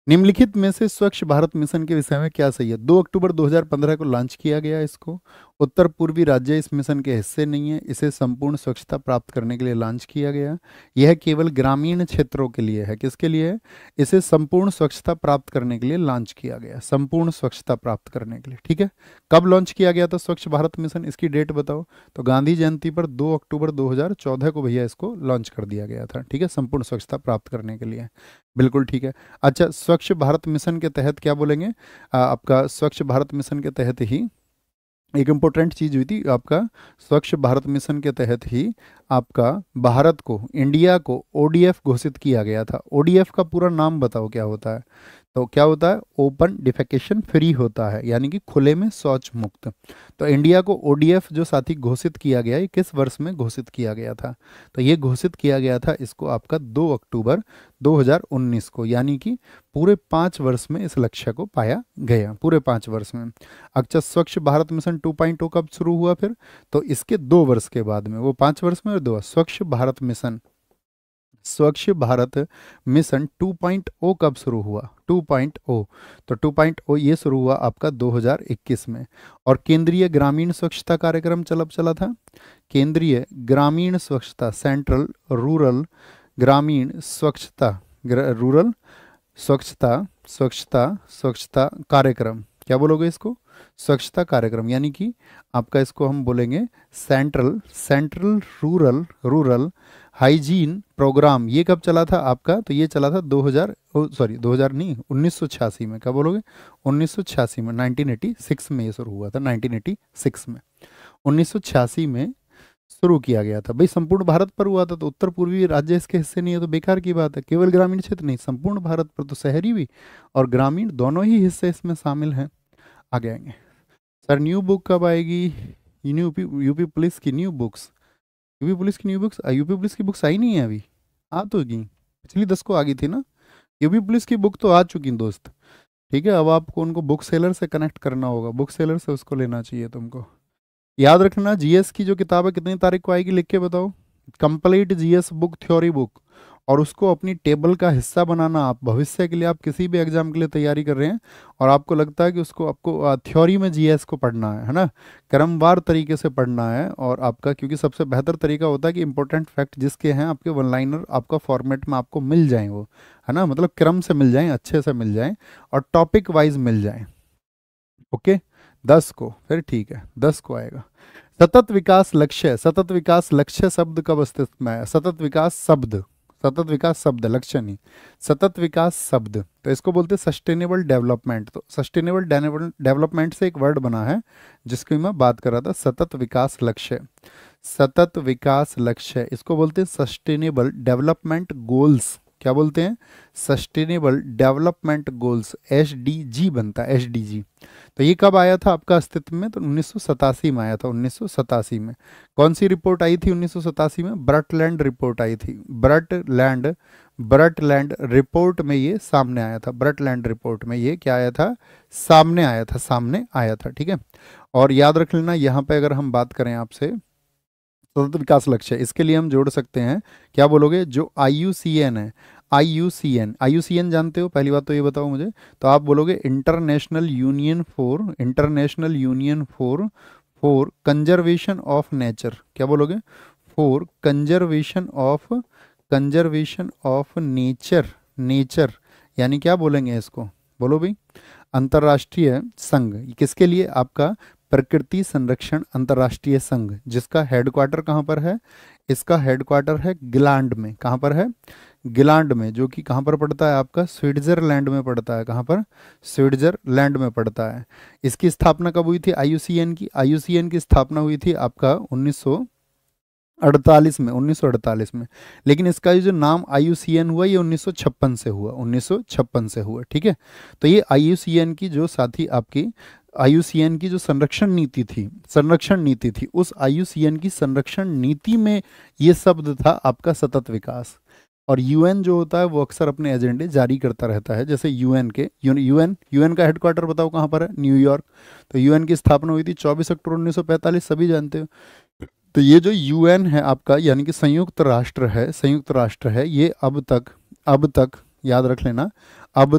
निम्नलिखित में से स्वच्छ भारत मिशन के विषय में क्या सही है? 2 अक्टूबर 2015 को लॉन्च किया गया इसको। उत्तर पूर्वी राज्य इस मिशन के हिस्से नहीं है, इसे संपूर्ण स्वच्छता प्राप्त करने के लिए लॉन्च किया गया। यह केवल ग्रामीण क्षेत्रों के लिए है। किसके लिए है? इसे संपूर्ण स्वच्छता प्राप्त करने के लिए लॉन्च किया गया, संपूर्ण स्वच्छता प्राप्त करने के लिए, ठीक है। कब लॉन्च किया गया था स्वच्छ भारत मिशन? इसकी डेट बताओ। तो गांधी जयंती पर 2 अक्टूबर 2014 को भैया इसको लॉन्च कर दिया गया था, ठीक है, संपूर्ण स्वच्छता प्राप्त करने के लिए। बिल्कुल ठीक है। अच्छा, स्वच्छ भारत मिशन के तहत क्या बोलेंगे? आपका स्वच्छ भारत मिशन के तहत ही एक इम्पोर्टेंट चीज हुई थी आपका, स्वच्छ भारत मिशन के तहत ही आपका भारत को, इंडिया को ओडीएफ घोषित किया गया था। ओडीएफ का पूरा नाम बताओ क्या होता है? तो क्या होता है? ओपन डिफेकेशन फ्री होता है, यानी कि खुले में शौच मुक्त। तो इंडिया को ओडीएफ जो साथी घोषित किया गया, ये किस वर्ष में घोषित किया गया था? तो ये घोषित किया गया था इसको आपका 2 अक्टूबर 2019 को, यानी कि पूरे 5 वर्ष में इस लक्ष्य को पाया गया, पूरे 5 वर्ष में। अच्छा, स्वच्छ भारत मिशन 2.0 कब शुरू हुआ फिर? तो इसके 2 वर्ष के बाद में, वो 5 वर्ष में और 2 स्वच्छ भारत मिशन 2.0 कब शुरू हुआ? 2.0, तो 2.0 ये शुरू हुआ आपका 2021 में। और केंद्रीय ग्रामीण स्वच्छता कार्यक्रम चला था। केंद्रीय ग्रामीण स्वच्छता, सेंट्रल रूरल ग्रामीण स्वच्छता, रूरल स्वच्छता कार्यक्रम, क्या बोलोगे इसको? स्वच्छता कार्यक्रम, यानी कि आपका इसको हम बोलेंगे सेंट्रल रूरल हाइजीन प्रोग्राम। ये कब चला था आपका? तो ये चला था 2000 नहीं, 1986 में। क्या बोलोगे? 1986 में, 1986 में ये शुरू हुआ था, 1986 में, 1986 में शुरू किया गया था। भाई संपूर्ण भारत पर हुआ था, तो उत्तर पूर्वी राज्य इसके हिस्से नहीं है तो बेकार की बात है। केवल ग्रामीण क्षेत्र नहीं, संपूर्ण भारत पर, तो शहरी भी और ग्रामीण दोनों ही हिस्से इसमें शामिल हैं। आगे आएंगे सर, न्यू बुक कब आएगी? यूपी पुलिस की न्यू बुक्स, यूपी पुलिस की बुक्स आई नहीं है अभी, आ तो गई, पिछली 10 को आ गई थी ना। यूपी पुलिस की बुक तो आ चुकी दोस्त, ठीक है। अब आपको उनको बुक सेलर से कनेक्ट करना होगा, बुक सेलर से उसको लेना चाहिए तुमको। याद रखना, जीएस की जो किताब है कितनी तारीख को आएगी, लिख के बताओ। Complete GS book, theory book, और उसको अपनी टेबल का हिस्सा बनाना। आप भविष्य के लिए, आप किसी भी एग्जाम के लिए तैयारी कर रहे हैं और आपको लगता है कि उसको आपको थ्योरी में जीएस को पढ़ना है ना, क्रमवार तरीके से पढ़ना है। और आपका, क्योंकि सबसे बेहतर तरीका होता है कि इंपॉर्टेंट फैक्ट जिसके हैं आपके वन लाइनर आपका फॉर्मेट में आपको मिल जाएं, वो है ना, मतलब क्रम से मिल जाएं, अच्छे से मिल जाएं और टॉपिक वाइज मिल जाएं। ओके, 10 को, फिर ठीक है, 10 को आएगा। सतत विकास लक्ष्य शब्द कब अस्तित्व में आया? सतत विकास शब्द, लक्ष्य नहीं, सतत विकास शब्द, तो इसको बोलते हैं सस्टेनेबल डेवलपमेंट। तो सस्टेनेबल डेवलपमेंट से एक वर्ड बना है जिसकी मैं बात कर रहा था, सतत विकास लक्ष्य। सतत विकास लक्ष्य, इसको बोलते हैं सस्टेनेबल डेवलपमेंट गोल्स। क्या बोलते हैं? सस्टेनेबल डेवलपमेंट गोल्स, एसडीजी बनता है, एसडीजी। तो ये कब आया था आपका अस्तित्व में? तो 1987 में आया था, 1987 में। कौन सी रिपोर्ट आई थी 1987 में? ब्रटलैंड रिपोर्ट आई थी, ब्रटलैंड रिपोर्ट में ये सामने आया था। ब्रटलैंड रिपोर्ट में ये क्या आया था? सामने आया था, सामने आया था, ठीक है। और याद रख लेना, यहाँ पे अगर हम बात करें आपसे सतत विकास लक्ष्य, इसके लिए हम जोड़ सकते हैं, क्या बोलोगे? जो IUCN है, आईयूसीएन जानते हो? पहली बात तो ये बताओ मुझे। तो आप बोलोगे international union for conservation of nature. क्या बोलोगे? फॉर कंजर्वेशन ऑफ नेचर, यानी क्या बोलेंगे इसको? बोलो भाई। अंतर्राष्ट्रीय संघ, किसके लिए? आपका प्रकृति संरक्षण अंतर्राष्ट्रीय संघ, जिसका हेडक्वार्टर कहाँ पर है? इसका हेडक्वार्टर है गिलांड में। कहाँ पर है? गिलांड में, जो कि कहाँ पर पड़ता है? आपका स्विट्जरलैंड में पड़ता है। कहाँ पर? स्विट्जरलैंड में पड़ता है। इसकी स्थापना कब हुई थी आईयूसीएन की? आईयूसीएन की स्थापना हुई थी आपका 1948 में। लेकिन इसका जो नाम IUCN हुआ, ये 1956 से हुआ, 1956 से हुआ, ठीक है। तो ये IUCN की जो साथी आपकी IUCN की जो संरक्षण नीति थी, उस IUCN की संरक्षण नीति में ये शब्द था आपका सतत विकास। और यूएन जो होता है वो अक्सर अपने एजेंडे जारी करता रहता है। जैसे यूएन का हेडक्वार्टर बताओ कहाँ पर है? न्यूयॉर्क। तो यूएन की स्थापना हुई थी 24 अक्टूबर 1945, सभी जानते हो। तो ये जो यूएन है आपका, यानी कि संयुक्त राष्ट्र है, ये अब तक याद रख लेना, अब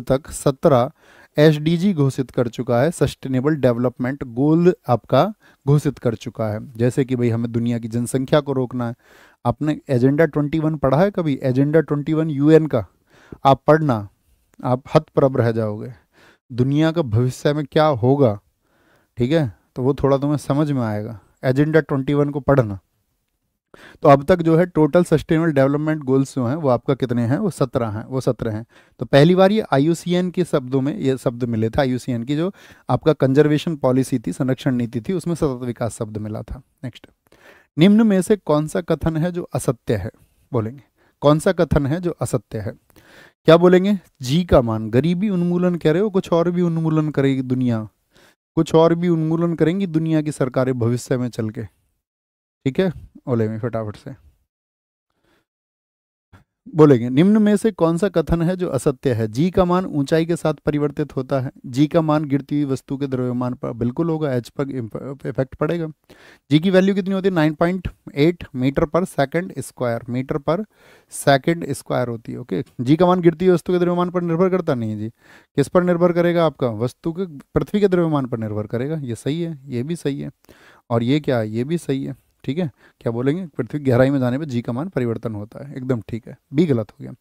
तक 17 एसडीजी घोषित कर चुका है, सस्टेनेबल डेवलपमेंट गोल आपका घोषित कर चुका है। जैसे कि भाई हमें दुनिया की जनसंख्या को रोकना है। आपने एजेंडा 21 पढ़ा है कभी? एजेंडा 21 यूएन का आप पढ़ना, आप हतप्रभ रह जाओगे। दुनिया का भविष्य में क्या होगा, ठीक है, तो वो थोड़ा तुम्हें समझ में आएगा। एजेंडा 21 को पढ़ना। तो अब तक जो है टोटल सस्टेनेबल डेवलपमेंट गोल्स जो हैं वो आपका कितने हैं? वो 17 हैं। तो पहली बार ये IUCN के शब्दों में ये शब्द मिले थे। IUCN की जो आपका कंजर्वेशन पॉलिसी थी, संरक्षण नीति थी, उसमें सतत विकास शब्द मिला था। नेक्स्ट, निम्न में से कौन सा कथन है जो असत्य है? बोलेंगे कौन सा कथन है जो असत्य है? क्या बोलेंगे? जी का मान, गरीबी उन्मूलन कह रहे हो, कुछ और भी उन्मूलन करेगी दुनिया, कुछ और भी उन्मूलन करेंगी दुनिया की सरकारें भविष्य में चल के, ठीक है। ओले में फटाफट से बोलेंगे, निम्न में से कौन सा कथन है जो असत्य है? जी का मान ऊंचाई के साथ परिवर्तित होता है। जी का मान गिरती हुई वस्तु के द्रव्यमान पर बिल्कुल होगा, एच पर इफेक्ट पड़ेगा। जी की वैल्यू कितनी होती है? 9.8 मीटर पर सेकंड स्क्वायर होती है। ओके, जी का मान गिरती हुई वस्तु के द्रव्यमान पर निर्भर करता नहीं है जी। किस पर निर्भर करेगा? आपका वस्तु के, पृथ्वी के द्रव्यमान पर निर्भर करेगा। ये सही है, ये भी सही है, और ये क्या है? ये भी सही है, ठीक है। क्या बोलेंगे? पृथ्वी की गहराई में जाने पर जी का मान परिवर्तन होता है, एकदम ठीक है। बी गलत हो गया।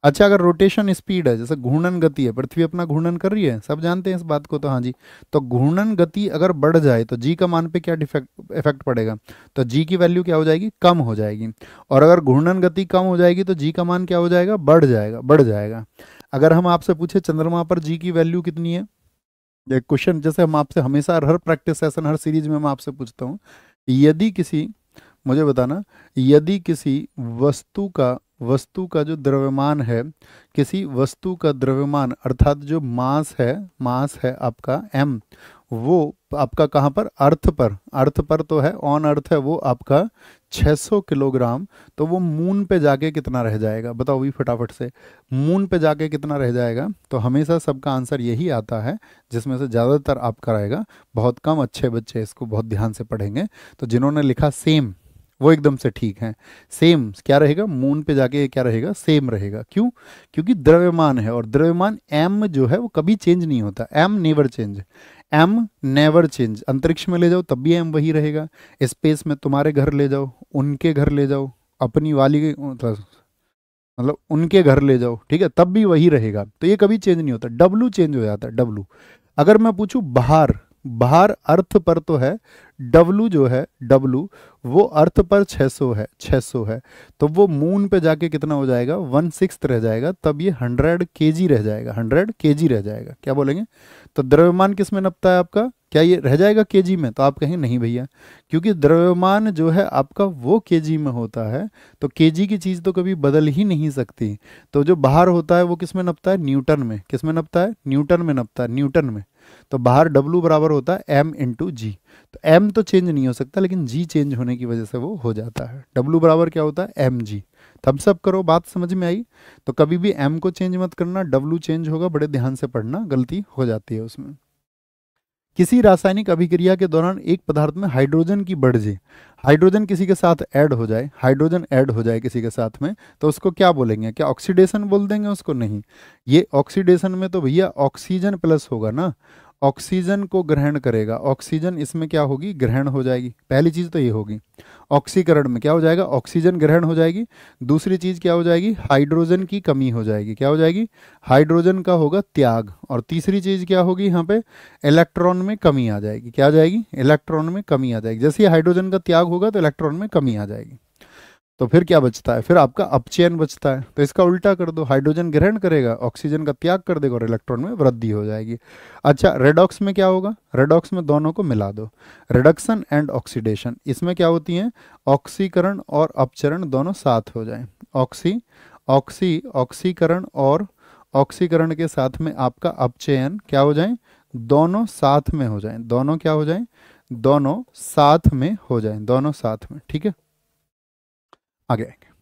अच्छा, अगर रोटेशन स्पीड है, जैसे घूर्णन गति है, पृथ्वी अपना घूर्णन कर रही है, सब जानते हैं इस बात को, तो हाँ जी। तो घूर्णन गति अगर बढ़ जाए तो जी का मान पे क्या इफेक्ट पड़ेगा? तो जी की वैल्यू क्या हो जाएगी? कम हो जाएगी। और अगर घूर्णन गति कम हो जाएगी तो जी का मान क्या हो जाएगा? बढ़ जाएगा। अगर हम आपसे पूछे चंद्रमा पर जी की वैल्यू कितनी है, ये क्वेश्चन जैसे हम आपसे हमेशा हर प्रैक्टिस सेशन, हर सीरीज में मैं आपसे पूछता हूँ, यदि किसी, मुझे बताना, यदि किसी वस्तु का जो द्रव्यमान है, किसी वस्तु का द्रव्यमान अर्थात जो मास है आपका m, वो आपका कहाँ पर? अर्थ पर तो है, ऑन अर्थ है वो आपका 600 किलोग्राम। तो वो मून पे जाके कितना रह जाएगा? बताओ भी फटाफट से, मून पे जाके कितना रह जाएगा? तो हमेशा सबका आंसर यही आता है, जिसमें से ज़्यादातर आपका रहेगा। बहुत कम अच्छे बच्चे इसको बहुत ध्यान से पढ़ेंगे। तो जिन्होंने लिखा सेम, वो एकदम से ठीक है। सेम क्या रहेगा? मून पे जाके क्या रहेगा? सेम रहेगा। क्यों? क्योंकि द्रव्यमान है, और द्रव्यमान m जो है वो कभी चेंज नहीं होता। m never change. अंतरिक्ष में ले जाओ तब भी m वही रहेगा। स्पेस में तुम्हारे घर ले जाओ, उनके घर ले जाओ, अपनी वाली मतलब उनके घर ले जाओ, ठीक है, तब भी वही रहेगा। तो ये कभी चेंज नहीं होता। W चेंज हो जाता है, W। अगर मैं पूछूं बाहर अर्थ पर तो है, W जो है, W वो अर्थ पर 600 है। तो वो मून पे जाके कितना हो जाएगा? 1/6 रह जाएगा। तब ये 100 kg रह जाएगा, 100 kg रह जाएगा। क्या बोलेंगे? तो द्रव्यमान किस में नपता है आपका? क्या ये रह जाएगा केजी में? तो आप कहेंगे नहीं भैया, क्योंकि द्रव्यमान जो है आपका वो केजी में होता है, तो केजी की चीज़ तो कभी बदल ही नहीं सकती। तो जो बाहर होता है वो किस में नपता है? न्यूटन में। किस में नपता है? न्यूटन में नपता है, न्यूटन में। तो बाहर W बराबर होता है M इंटू जी। तो M तो चेंज नहीं हो सकता, लेकिन G चेंज होने की वजह से वो हो जाता है। W बराबर क्या होता है? mg। थम्स अप करो, बात समझ में आई? तो कभी भी M को चेंज मत करना, W चेंज होगा, बड़े ध्यान से पढ़ना, गलती हो जाती है उसमें। किसी रासायनिक अभिक्रिया के दौरान एक पदार्थ में हाइड्रोजन की बढ़े, हाइड्रोजन किसी के साथ ऐड हो जाए, हाइड्रोजन ऐड हो जाए किसी के साथ में, तो उसको क्या बोलेंगे? क्या ऑक्सीडेशन बोल देंगे उसको? नहीं, ये ऑक्सीडेशन में तो भैया ऑक्सीजन प्लस होगा ना, ऑक्सीजन को ग्रहण करेगा, ऑक्सीजन इसमें क्या होगी? ग्रहण हो जाएगी। पहली चीज़ तो ये होगी। ऑक्सीकरण में क्या हो जाएगा? ऑक्सीजन ग्रहण हो जाएगी। दूसरी चीज़ क्या हो जाएगी? हाइड्रोजन की कमी हो जाएगी। क्या हो जाएगी? हाइड्रोजन का होगा त्याग। और तीसरी चीज़ क्या होगी यहाँ पे? इलेक्ट्रॉन में कमी आ जाएगी। क्या आ जाएगी? इलेक्ट्रॉन में कमी आ जाएगी। जैसे ही हाइड्रोजन का त्याग होगा तो इलेक्ट्रॉन में कमी आ जाएगी। तो फिर क्या बचता है? फिर आपका अपचयन बचता है। तो इसका उल्टा कर दो, हाइड्रोजन ग्रहण करेगा, ऑक्सीजन का त्याग कर देगा और इलेक्ट्रॉन में वृद्धि हो जाएगी। अच्छा, रेडॉक्स में क्या होगा? रेडॉक्स में दोनों को मिला दो, रिडक्शन एंड ऑक्सीडेशन। इसमें क्या होती है? ऑक्सीकरण और अपचरण दोनों साथ हो जाए। ऑक्सीकरण और ऑक्सीकरण के साथ में आपका अपचयन क्या हो जाए? दोनों साथ में हो जाए। दोनों क्या हो जाए? दोनों साथ में हो जाए, दोनों साथ में। ठीक है, आगे आएंगे।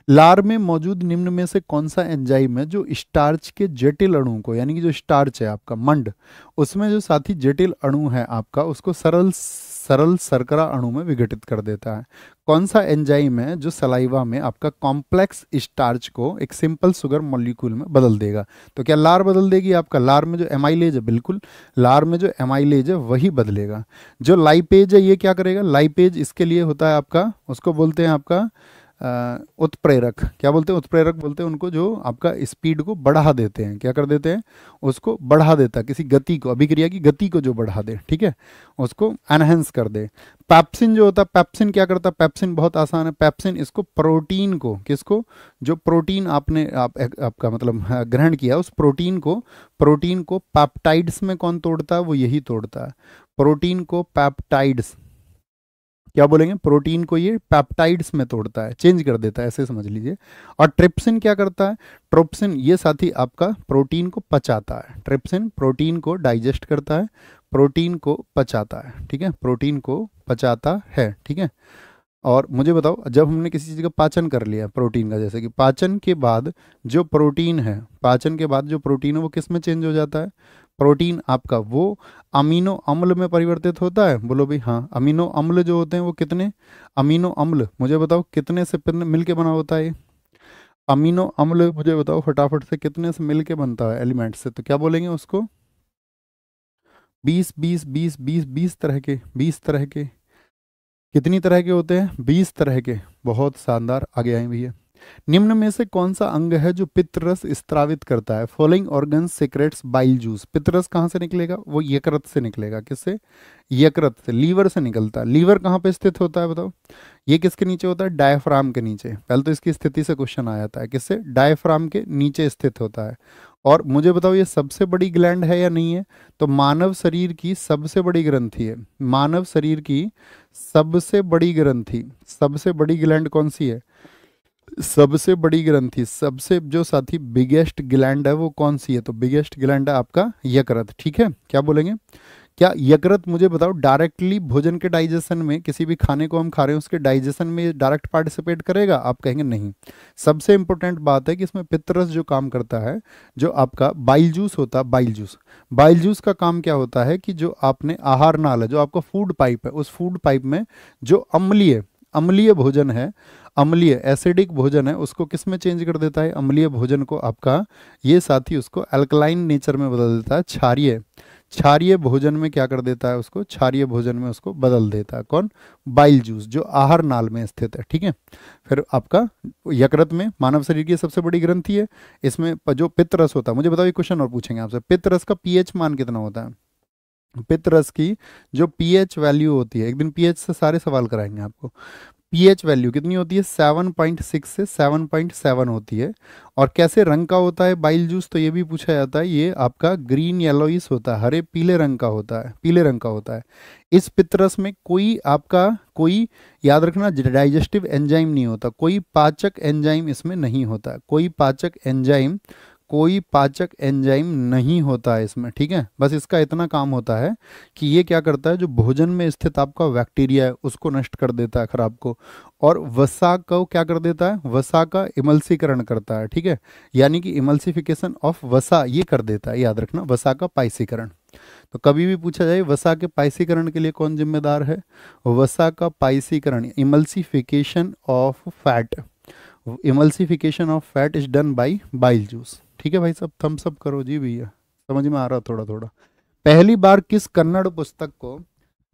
लार में मौजूद निम्न में से कौन सा एंजाइम है जो स्टार्च के जटिल अणु को, यानी कि जो स्टार्च है आपका मंड, उसमें जो साथी जटिल अणु है आपका, उसको सरल सरल शर्करा अणु में विघटित कर देता है? कौन सा एंजाइम है जो सलाइवा में आपका कॉम्प्लेक्स स्टार्च को एक सिंपल शुगर मॉलिक्यूल में बदल देगा? तो क्या लार बदल देगी आपका? लार में जो एमाइलेज है, बिल्कुल, लार में जो एमाइलेज है वही बदलेगा। जो लाइपेज है ये क्या करेगा? लाइपेज इसके लिए होता है आपका, उसको बोलते हैं आपका उत्प्रेरक। क्या बोलते हैं? उत्प्रेरक बोलते हैं उनको जो आपका स्पीड को बढ़ा देते हैं। क्या कर देते हैं? उसको बढ़ा देता है, किसी गति को, अभिक्रिया की गति को जो बढ़ा दे, ठीक है, उसको एनहेंस कर दे। पैप्सिन जो होता है, पैप्सिन क्या करता है? पैप्सिन बहुत आसान है। पैप्सिन इसको प्रोटीन को, किसको? जो प्रोटीन आपने आपका मतलब ग्रहण किया, उस प्रोटीन को पैप्टाइड्स में कौन तोड़ता है? वो यही तोड़ता है। प्रोटीन को पैप्टाइड्स, क्या बोलेंगे? प्रोटीन को ये पैप्टाइड्स में तोड़ता है, चेंज कर देता है, ऐसे समझ लीजिए। और ट्रिप्सिन क्या करता है? ट्रिप्सिन ये साथी आपका प्रोटीन को पचाता है। ट्रिप्सिन प्रोटीन को डाइजेस्ट करता है, प्रोटीन को पचाता है, ठीक है, प्रोटीन को पचाता है, ठीक है। और मुझे बताओ, जब हमने किसी चीज़ का पाचन कर लिया प्रोटीन का, जैसे कि पाचन के बाद जो प्रोटीन है, पाचन के बाद जो प्रोटीन है वो किस में चेंज हो जाता है? प्रोटीन आपका वो अमीनो अम्ल में परिवर्तित होता है। बोलो भाई हाँ, अमीनो अम्ल जो होते हैं वो कितने अमीनो अम्ल, मुझे बताओ कितने से मिल के बना होता है ये अमीनो अम्ल? मुझे बताओ फटाफट से, कितने से मिल के बनता है एलिमेंट से? तो क्या बोलेंगे उसको? 20 20 20 20 20 तरह के, 20 तरह के। कितनी तरह के होते हैं? 20 तरह के। बहुत शानदार, आगे आए भैया। निम्न में से कौन सा अंग है जो पित्तरस स्त्रावित करता है? Following organ secretes bile juice. पित्तरस कहाँ से निकलेगा? वो यकृत से निकलेगा। किससे? यकृत से, लीवर से निकलता है। लीवर कहाँ पे स्थित होता है बताओ? ये किसके नीचे होता है? डायफ्राम के नीचे। पहले तो इसकी स्थिति से क्वेश्चन आ जाता है, किससे? डायफ्राम के नीचे स्थित होता है। और मुझे बताओ ये सबसे बड़ी ग्लैंड है या नहीं है? तो मानव शरीर की सबसे बड़ी ग्रंथि है। मानव शरीर की सबसे बड़ी ग्रंथि, सबसे बड़ी ग्लैंड कौन सी है? सबसे बड़ी ग्रंथि, सबसे जो साथी बिगेस्ट ग्लैंड है वो कौन सी है? तो बिगेस्ट ग्लैंड है आपका यकृत, ठीक है। क्या बोलेंगे? क्या यकृत, मुझे बताओ, डायरेक्टली भोजन के डाइजेशन में, किसी भी खाने को हम खा रहे हैं उसके डाइजेशन में डायरेक्ट पार्टिसिपेट करेगा? आप कहेंगे नहीं। सबसे इंपॉर्टेंट बात है कि इसमें पित्तरस जो काम करता है, जो आपका बाइल जूस होता है, बाइल जूस का काम क्या होता है कि जो आपने आहार नाल है, जो आपका फूड पाइप है, उस फूड पाइप में जो अम्लीय अम्लीय भोजन है, अम्लीय एसिडिक भोजन है, उसको किस में चेंज कर देता है? अम्लीय भोजन को आपका ये साथी उसको अल्कलाइन नेचर में बदल देता है। क्षारीय, क्षारीय भोजन में क्या कर देता है? उसको क्षारीय भोजन में उसको बदल देता है। कौन? बाइल जूस, जो आहार नाल में स्थित है, ठीक है। फिर आपका यकृत में मानव शरीर की सबसे बड़ी ग्रंथि है। इसमें जो पित्तरस होता है, मुझे बताओ, ये क्वेश्चन और पूछेंगे आपसे, पित्तरस का पीएच मान कितना होता है? पित्त रस की जो पीएच वैल्यू होती है, एक दिन पीएच से सारे सवाल कराएंगे आपको। पीएच वैल्यू कितनी होती है? 7.6 से 7.7 होती है। और कैसे रंग का होता है बाइल जूस, तो ये भी पूछा जाता है। ये आपका ग्रीन येलोइस होता है, हरे पीले रंग का होता है, पीले रंग का होता है। इस पित्तरस में कोई याद रखना डाइजेस्टिव एंजाइम नहीं होता, कोई पाचक एंजाइम इसमें नहीं होता, कोई पाचक एंजाइम नहीं होता है इसमें, ठीक है। बस इसका इतना काम होता है कि ये क्या करता है, जो भोजन में स्थित आपका बैक्टीरिया है उसको नष्ट कर देता है, खराब को। और वसा को क्या कर देता है? वसा का इमल्सीकरण करता है, ठीक है। यानी कि इमल्सिफिकेशन ऑफ वसा ये कर देता है, याद रखना, वसा का पाइसीकरण। तो कभी भी पूछा जाए वसा के पाइसीकरण के लिए कौन जिम्मेदार है? वसा का पाइसीकरण, emulsification of fat is done by bile juice, ठीक है भाई। सब थम्स अप करो जी भैया, समझ में आ रहा थोड़ा थोड़ा। पहली बार किस कन्नड़ पुस्तक को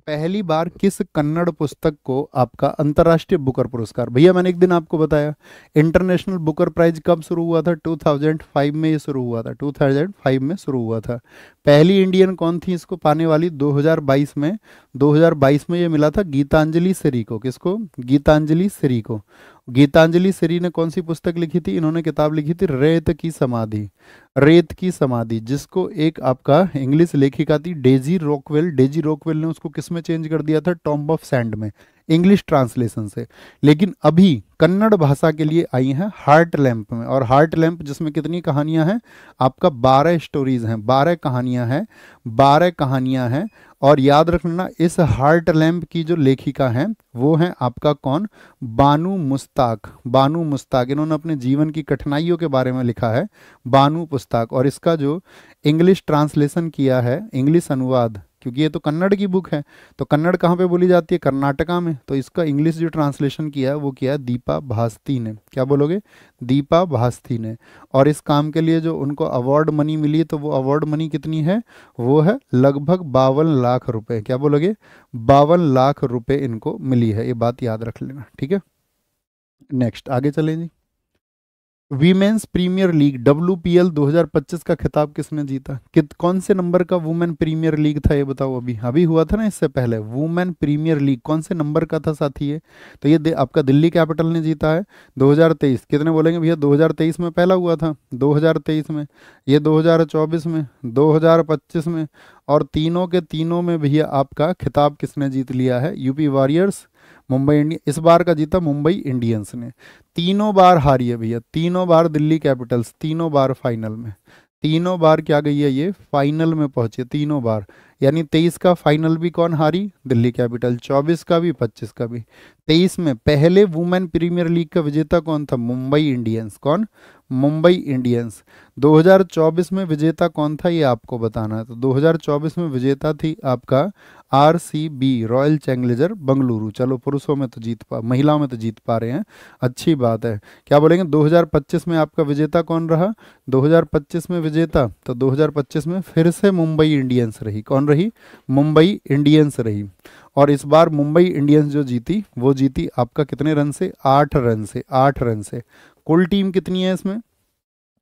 पहली बार किस कन्नड़ पुस्तक को आपका अंतर्राष्ट्रीय बुकर पुरस्कार, भैया मैंने एक दिन आपको बताया इंटरनेशनल बुकर प्राइज कब शुरू हुआ था? 2005 में ये शुरू हुआ था, 2005 में शुरू हुआ था। पहली इंडियन कौन थी इसको पाने वाली? 2022 में। 2022 में ये मिला था गीतांजलि श्री को। किसको? गीतांजलि श्री को। गीतांजलि श्री ने कौन सी पुस्तक लिखी थी? इन्होंने किताब लिखी थी रेत की समाधि, रेत की समाधि, जिसको एक आपका इंग्लिश लेखिका थी डेजी रॉकवेल। डेजी रॉकवेल ने उसको किस में चेंज कर दिया था? टॉम्ब ऑफ सैंड में, इंग्लिश ट्रांसलेशन से। लेकिन अभी कन्नड़ भाषा के लिए आई हैं हार्ट लैंप में। और हार्ट लैंप जिसमें कितनी कहानियां हैं? आपका 12 स्टोरीज हैं, 12 कहानियां हैं, 12 कहानियां हैं। और याद रखना इस हार्ट लैंप की जो लेखिका हैं वो हैं आपका कौन? बानू मुस्ताक। बानू मुस्ताक, इन्होंने अपने जीवन की कठिनाइयों के बारे में लिखा है, बानू मुस्ताक। और इसका जो इंग्लिश ट्रांसलेशन किया है, इंग्लिश अनुवाद, क्योंकि ये तो कन्नड़ की बुक है, तो कन्नड़ कहाँ पे बोली जाती है? कर्नाटका में। तो इसका इंग्लिश जो ट्रांसलेशन किया है वो किया है दीपा भास्ती ने। क्या बोलोगे? दीपा भास्ती ने। और इस काम के लिए जो उनको अवार्ड मनी मिली, तो वो अवार्ड मनी कितनी है? वो है लगभग 52 लाख रुपए। क्या बोलोगे? 52 लाख रुपए इनको मिली है, ये बात याद रख लेना, ठीक है। नेक्स्ट आगे चलें जी। वीमेंस प्रीमियर लीग WPL 2025 का खिताब किसने जीता? कौन से नंबर का वुमेन प्रीमियर लीग था ये बताओ? अभी अभी हुआ था ना इससे पहले वुमेन प्रीमियर लीग, कौन से नंबर का था साथी ये? तो ये आपका दिल्ली कैपिटल ने जीता है 2023। कितने बोलेंगे भैया? 2023 में पहला हुआ था, 2023 में, ये 2024 में, 2025 में। और तीनों के तीनों में भैया आपका खिताब किसने जीत लिया है? UP warriors, Mumbai Indians. इस बार का जीता मुंबई इंडियंस ने। तीनों बार हारी है भैया, तीनों बार दिल्ली कैपिटल्स, तीनों बार फाइनल में, तीनों बार क्या गई है ये? फाइनल में पहुंची तीनों बार। यानी 23 का फाइनल भी कौन हारी? दिल्ली कैपिटल। 24 का भी, 25 का भी। 23 में पहले वुमेन प्रीमियर लीग का विजेता कौन था? मुंबई इंडियंस। कौन? मुंबई इंडियंस। 2024 में विजेता कौन था ये आपको बताना है। तो 2024 में विजेता थी आपका RCB, रॉयल चैलेंजर बेंगलुरु। चलो पुरुषों में तो महिलाओं में तो जीत पा रहे हैं, अच्छी बात है। क्या बोलेंगे 2025 में आपका विजेता कौन रहा? 2025 में विजेता, तो 2025 में फिर से मुंबई इंडियंस रही। कौन रही? मुंबई इंडियंस रही। और इस बार मुंबई इंडियंस जो जीती वो जीती आपका कितने रन से? 8 रन से, 8 रन से। कुल टीम कितनी है इसमें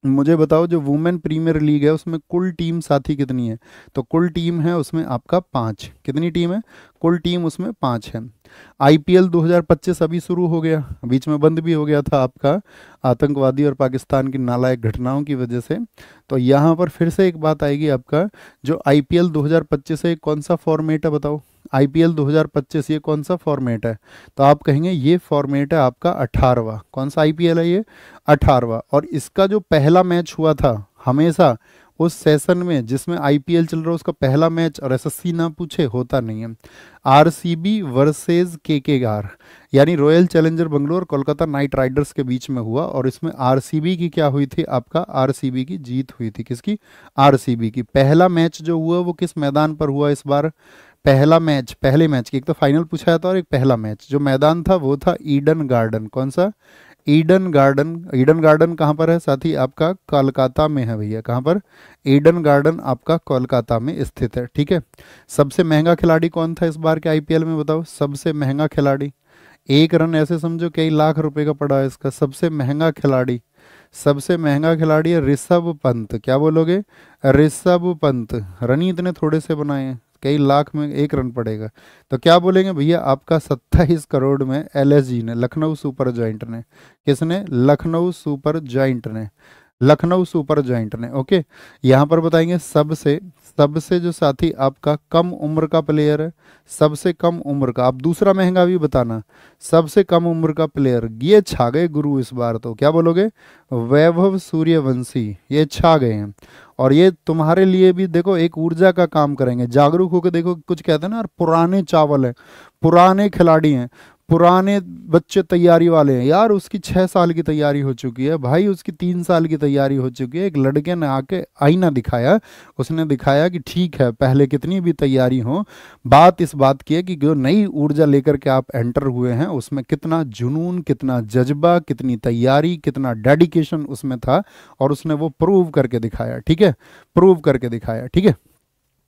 मुझे बताओ? जो वुमेन प्रीमियर लीग है उसमें कुल टीम साथी कितनी है? तो कुल टीम है उसमें आपका 5। कितनी टीम है? कुल टीम उसमें 5 है। IPL 2025 अभी शुरू हो गया, बीच में बंद भी हो गया था आपका आतंकवादी और पाकिस्तान की नालायक घटनाओं की वजह से। तो यहाँ पर फिर से एक बात आएगी आपका, जो IPL 2025 है कौन सा फॉर्मेट है बताओ? IPL 2025 ये कौन सा फॉर्मेट है? तो आप कहेंगे ये फॉर्मेट है आपका 18वां। कौन सा IPL है ये? 18वां। और इसका जो पहला मैच हुआ था हमेशा उस सेशन में जिसमें IPL चल रहा है, उसका पहला मैच, और SSC ना पूछे होता नहीं है, RCB वर्सेज KKR, यानी royal challenger Bangalore Kolkata night Riders के बीच में हुआ। और इसमें RCB की क्या हुई थी? आपका RCB की जीत हुई थी। किसकी? RCB की। पहला मैच जो हुआ वो किस मैदान पर हुआ इस बार? पहला मैच, पहले मैच की एक तो फाइनल पूछा था और एक पहला मैच, जो मैदान था वो था ईडन गार्डन। कौन सा? Eden garden. ईडन गार्डन कहाँ पर है साथी? आपका कोलकाता में है भैया। कहाँ पर? ईडन गार्डन आपका कोलकाता में स्थित है, ठीक है। सबसे महंगा खिलाड़ी कौन था इस बार के IPL में बताओ? सबसे महंगा खिलाड़ी, एक रन ऐसे समझो कई लाख रुपए का पड़ा है इसका। सबसे महंगा खिलाड़ी, सबसे महंगा खिलाड़ी है ऋषभ पंत। क्या बोलोगे? ऋषभ पंत। रन ही इतने थोड़े से बनाए हैं, कई लाख में 1 रन पड़ेगा। तो क्या बोलेंगे भैया, आपका 27 करोड़ में LSG ने, लखनऊ सुपर जॉइंट ने, किसने, लखनऊ सुपर जॉइंट ने, लखनऊ सुपर जॉइंट ने। ओके, यहाँ पर बताएंगे सबसे सबसे जो साथी आपका कम उम्र का प्लेयर है, सबसे कम उम्र का, आप दूसरा महंगा भी बताना, सबसे कम उम्र का प्लेयर, ये छा गए गुरु इस बार। तो क्या बोलोगे, वैभव सूर्यवंशी, ये छा गए हैं। और ये तुम्हारे लिए भी देखो एक ऊर्जा का काम करेंगे, जागरूक होकर देखो। कुछ कहते हैं ना यार, पुराने चावल हैं, पुराने खिलाड़ी हैं, पुराने बच्चे तैयारी वाले हैं यार। उसकी 6 साल की तैयारी हो चुकी है भाई, उसकी 3 साल की तैयारी हो चुकी है। एक लड़के ने आके आईना दिखाया, उसने दिखाया कि ठीक है, पहले कितनी भी तैयारी हो, बात इस बात की है कि जो नई ऊर्जा लेकर के आप एंटर हुए हैं उसमें कितना जुनून, कितना जज्बा, कितनी तैयारी, कितना डेडिकेशन उसमें था, और उसने वो प्रूव करके दिखाया। ठीक है, प्रूव करके दिखाया। ठीक है,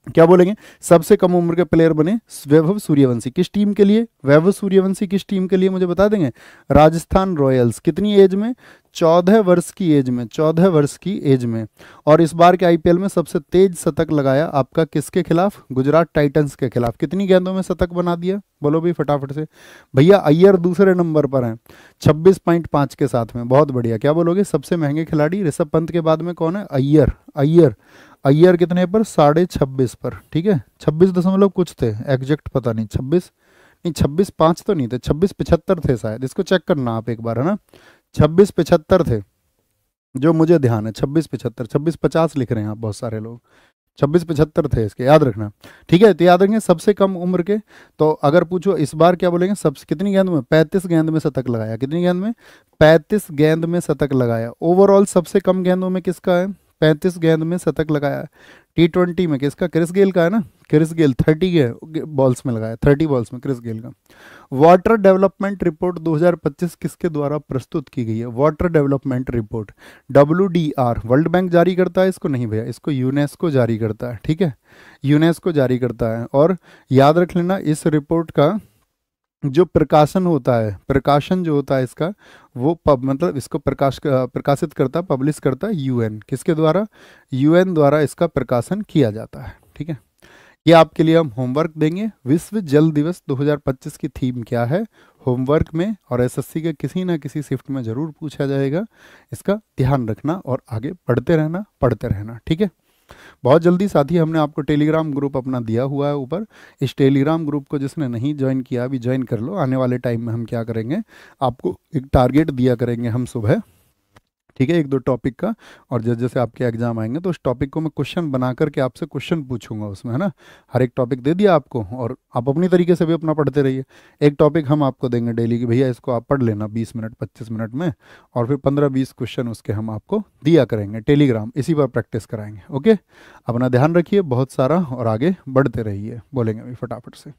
क्या बोलेंगे, सबसे कम उम्र के प्लेयर बने वैभव सूर्यवंशी। किस टीम के लिए, वैभव सूर्यवंशी किस टीम के लिए मुझे बता देंगे, राजस्थान रॉयल्स। कितनी एज में, 14 वर्ष की एज में, 14 वर्ष की एज में। और इस बार के IPL में सबसे तेज शतक लगाया आपका किसके खिलाफ, गुजरात टाइटंस के खिलाफ। कितनी गेंदों में शतक बना दिया, बोलो भी फटाफट से। भैया अय्यर दूसरे नंबर पर हैं 26.5 के साथ में, बहुत बढ़िया। क्या बोलोगे, सबसे महंगे खिलाड़ी ऋषभ पंत के बाद में कौन है, अय्यर। अय्यर, अय्यर कितने पर, 26.5 पर। ठीक है, 26 दशमलव कुछ थे, एग्जैक्ट पता नहीं, 26 नहीं, 26.5 तो नहीं थे, 26.75 थे शायद, इसको चेक करना आप एक बार, है ना। 26.75 थे जो मुझे ध्यान है, 26.75, 26.50 लिख रहे हैं आप बहुत सारे लोग, 26.75 थे इसके, याद रखना। ठीक है, तो याद रखेंगे सबसे कम उम्र के। तो अगर पूछो इस बार क्या बोलेंगे, सबसे कितनी गेंद में, 35 गेंद में शतक लगाया। कितनी गेंद में, 35 गेंद में शतक लगाया। ओवरऑल सबसे कम गेंदों में किसका है, 35 गेंद में शतक लगाया। T20 में किसका, क्रिस गेल का है ना, क्रिस गेल 30 बॉल्स में लगाया, 30 बॉल्स में क्रिस गेल का। वाटर डेवलपमेंट रिपोर्ट 2025 किसके द्वारा प्रस्तुत की गई है, water development report, WDR, world bank जारी करता है इसको, नहीं भैया, इसको यूनेस्को जारी करता है। ठीक है, यूनेस्को जारी करता है। और याद रख लेना, इस रिपोर्ट का जो प्रकाशन होता है, प्रकाशन जो होता है इसका, वो मतलब इसको प्रकाशित करता, पब्लिश करता है UN। किसके द्वारा, UN द्वारा इसका प्रकाशन किया जाता है। ठीक है, ये आपके लिए हम होमवर्क देंगे। विश्व जल दिवस 2025 की थीम क्या है, होमवर्क में और SSC के किसी ना किसी शिफ्ट में ज़रूर पूछा जाएगा। इसका ध्यान रखना और आगे पढ़ते रहना, पढ़ते रहना। ठीक है, बहुत जल्दी साथी हमने आपको टेलीग्राम ग्रुप अपना दिया हुआ है ऊपर। इस टेलीग्राम ग्रुप को जिसने नहीं ज्वाइन किया अभी ज्वाइन कर लो। आने वाले टाइम में हम क्या करेंगे, आपको एक टारगेट दिया करेंगे हम सुबह, ठीक है, 1-2 टॉपिक का। और जैसे जैसे आपके एग्जाम आएंगे तो उस टॉपिक को मैं क्वेश्चन बना करके आपसे क्वेश्चन पूछूंगा उसमें, है ना। हर एक टॉपिक दे दिया आपको, और आप अपनी तरीके से भी अपना पढ़ते रहिए। एक टॉपिक हम आपको देंगे डेली की, भैया इसको आप पढ़ लेना 20 मिनट 25 मिनट में, और फिर 15-20 क्वेश्चन उसके हम आपको दिया करेंगे टेलीग्राम, इसी पर प्रैक्टिस कराएंगे। ओके, अपना ध्यान रखिए बहुत सारा, और आगे बढ़ते रहिए। बोलेंगे अभी फटाफट से,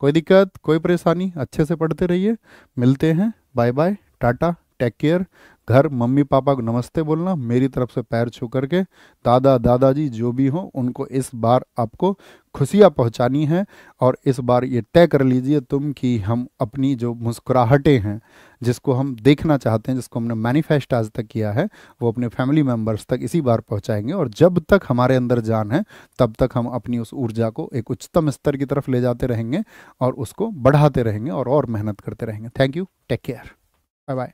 कोई दिक्कत, कोई परेशानी, अच्छे से पढ़ते रहिए। मिलते हैं, बाय बाय, टाटा, टेक केयर। घर मम्मी पापा को नमस्ते बोलना मेरी तरफ से, पैर छू करके। दादा दादाजी जो भी हो उनको इस बार आपको खुशियाँ पहुंचानी है। और इस बार ये तय कर लीजिए तुम कि हम अपनी जो मुस्कुराहटें हैं, जिसको हम देखना चाहते हैं, जिसको हमने मैनिफेस्ट आज तक किया है, वो अपने फैमिली मेम्बर्स तक इसी बार पहुंचाएंगे। और जब तक हमारे अंदर जान है तब तक हम अपनी उस ऊर्जा को एक उच्चतम स्तर की तरफ ले जाते रहेंगे, और उसको बढ़ाते रहेंगे, और मेहनत करते रहेंगे। Thank you, take care, bye bye.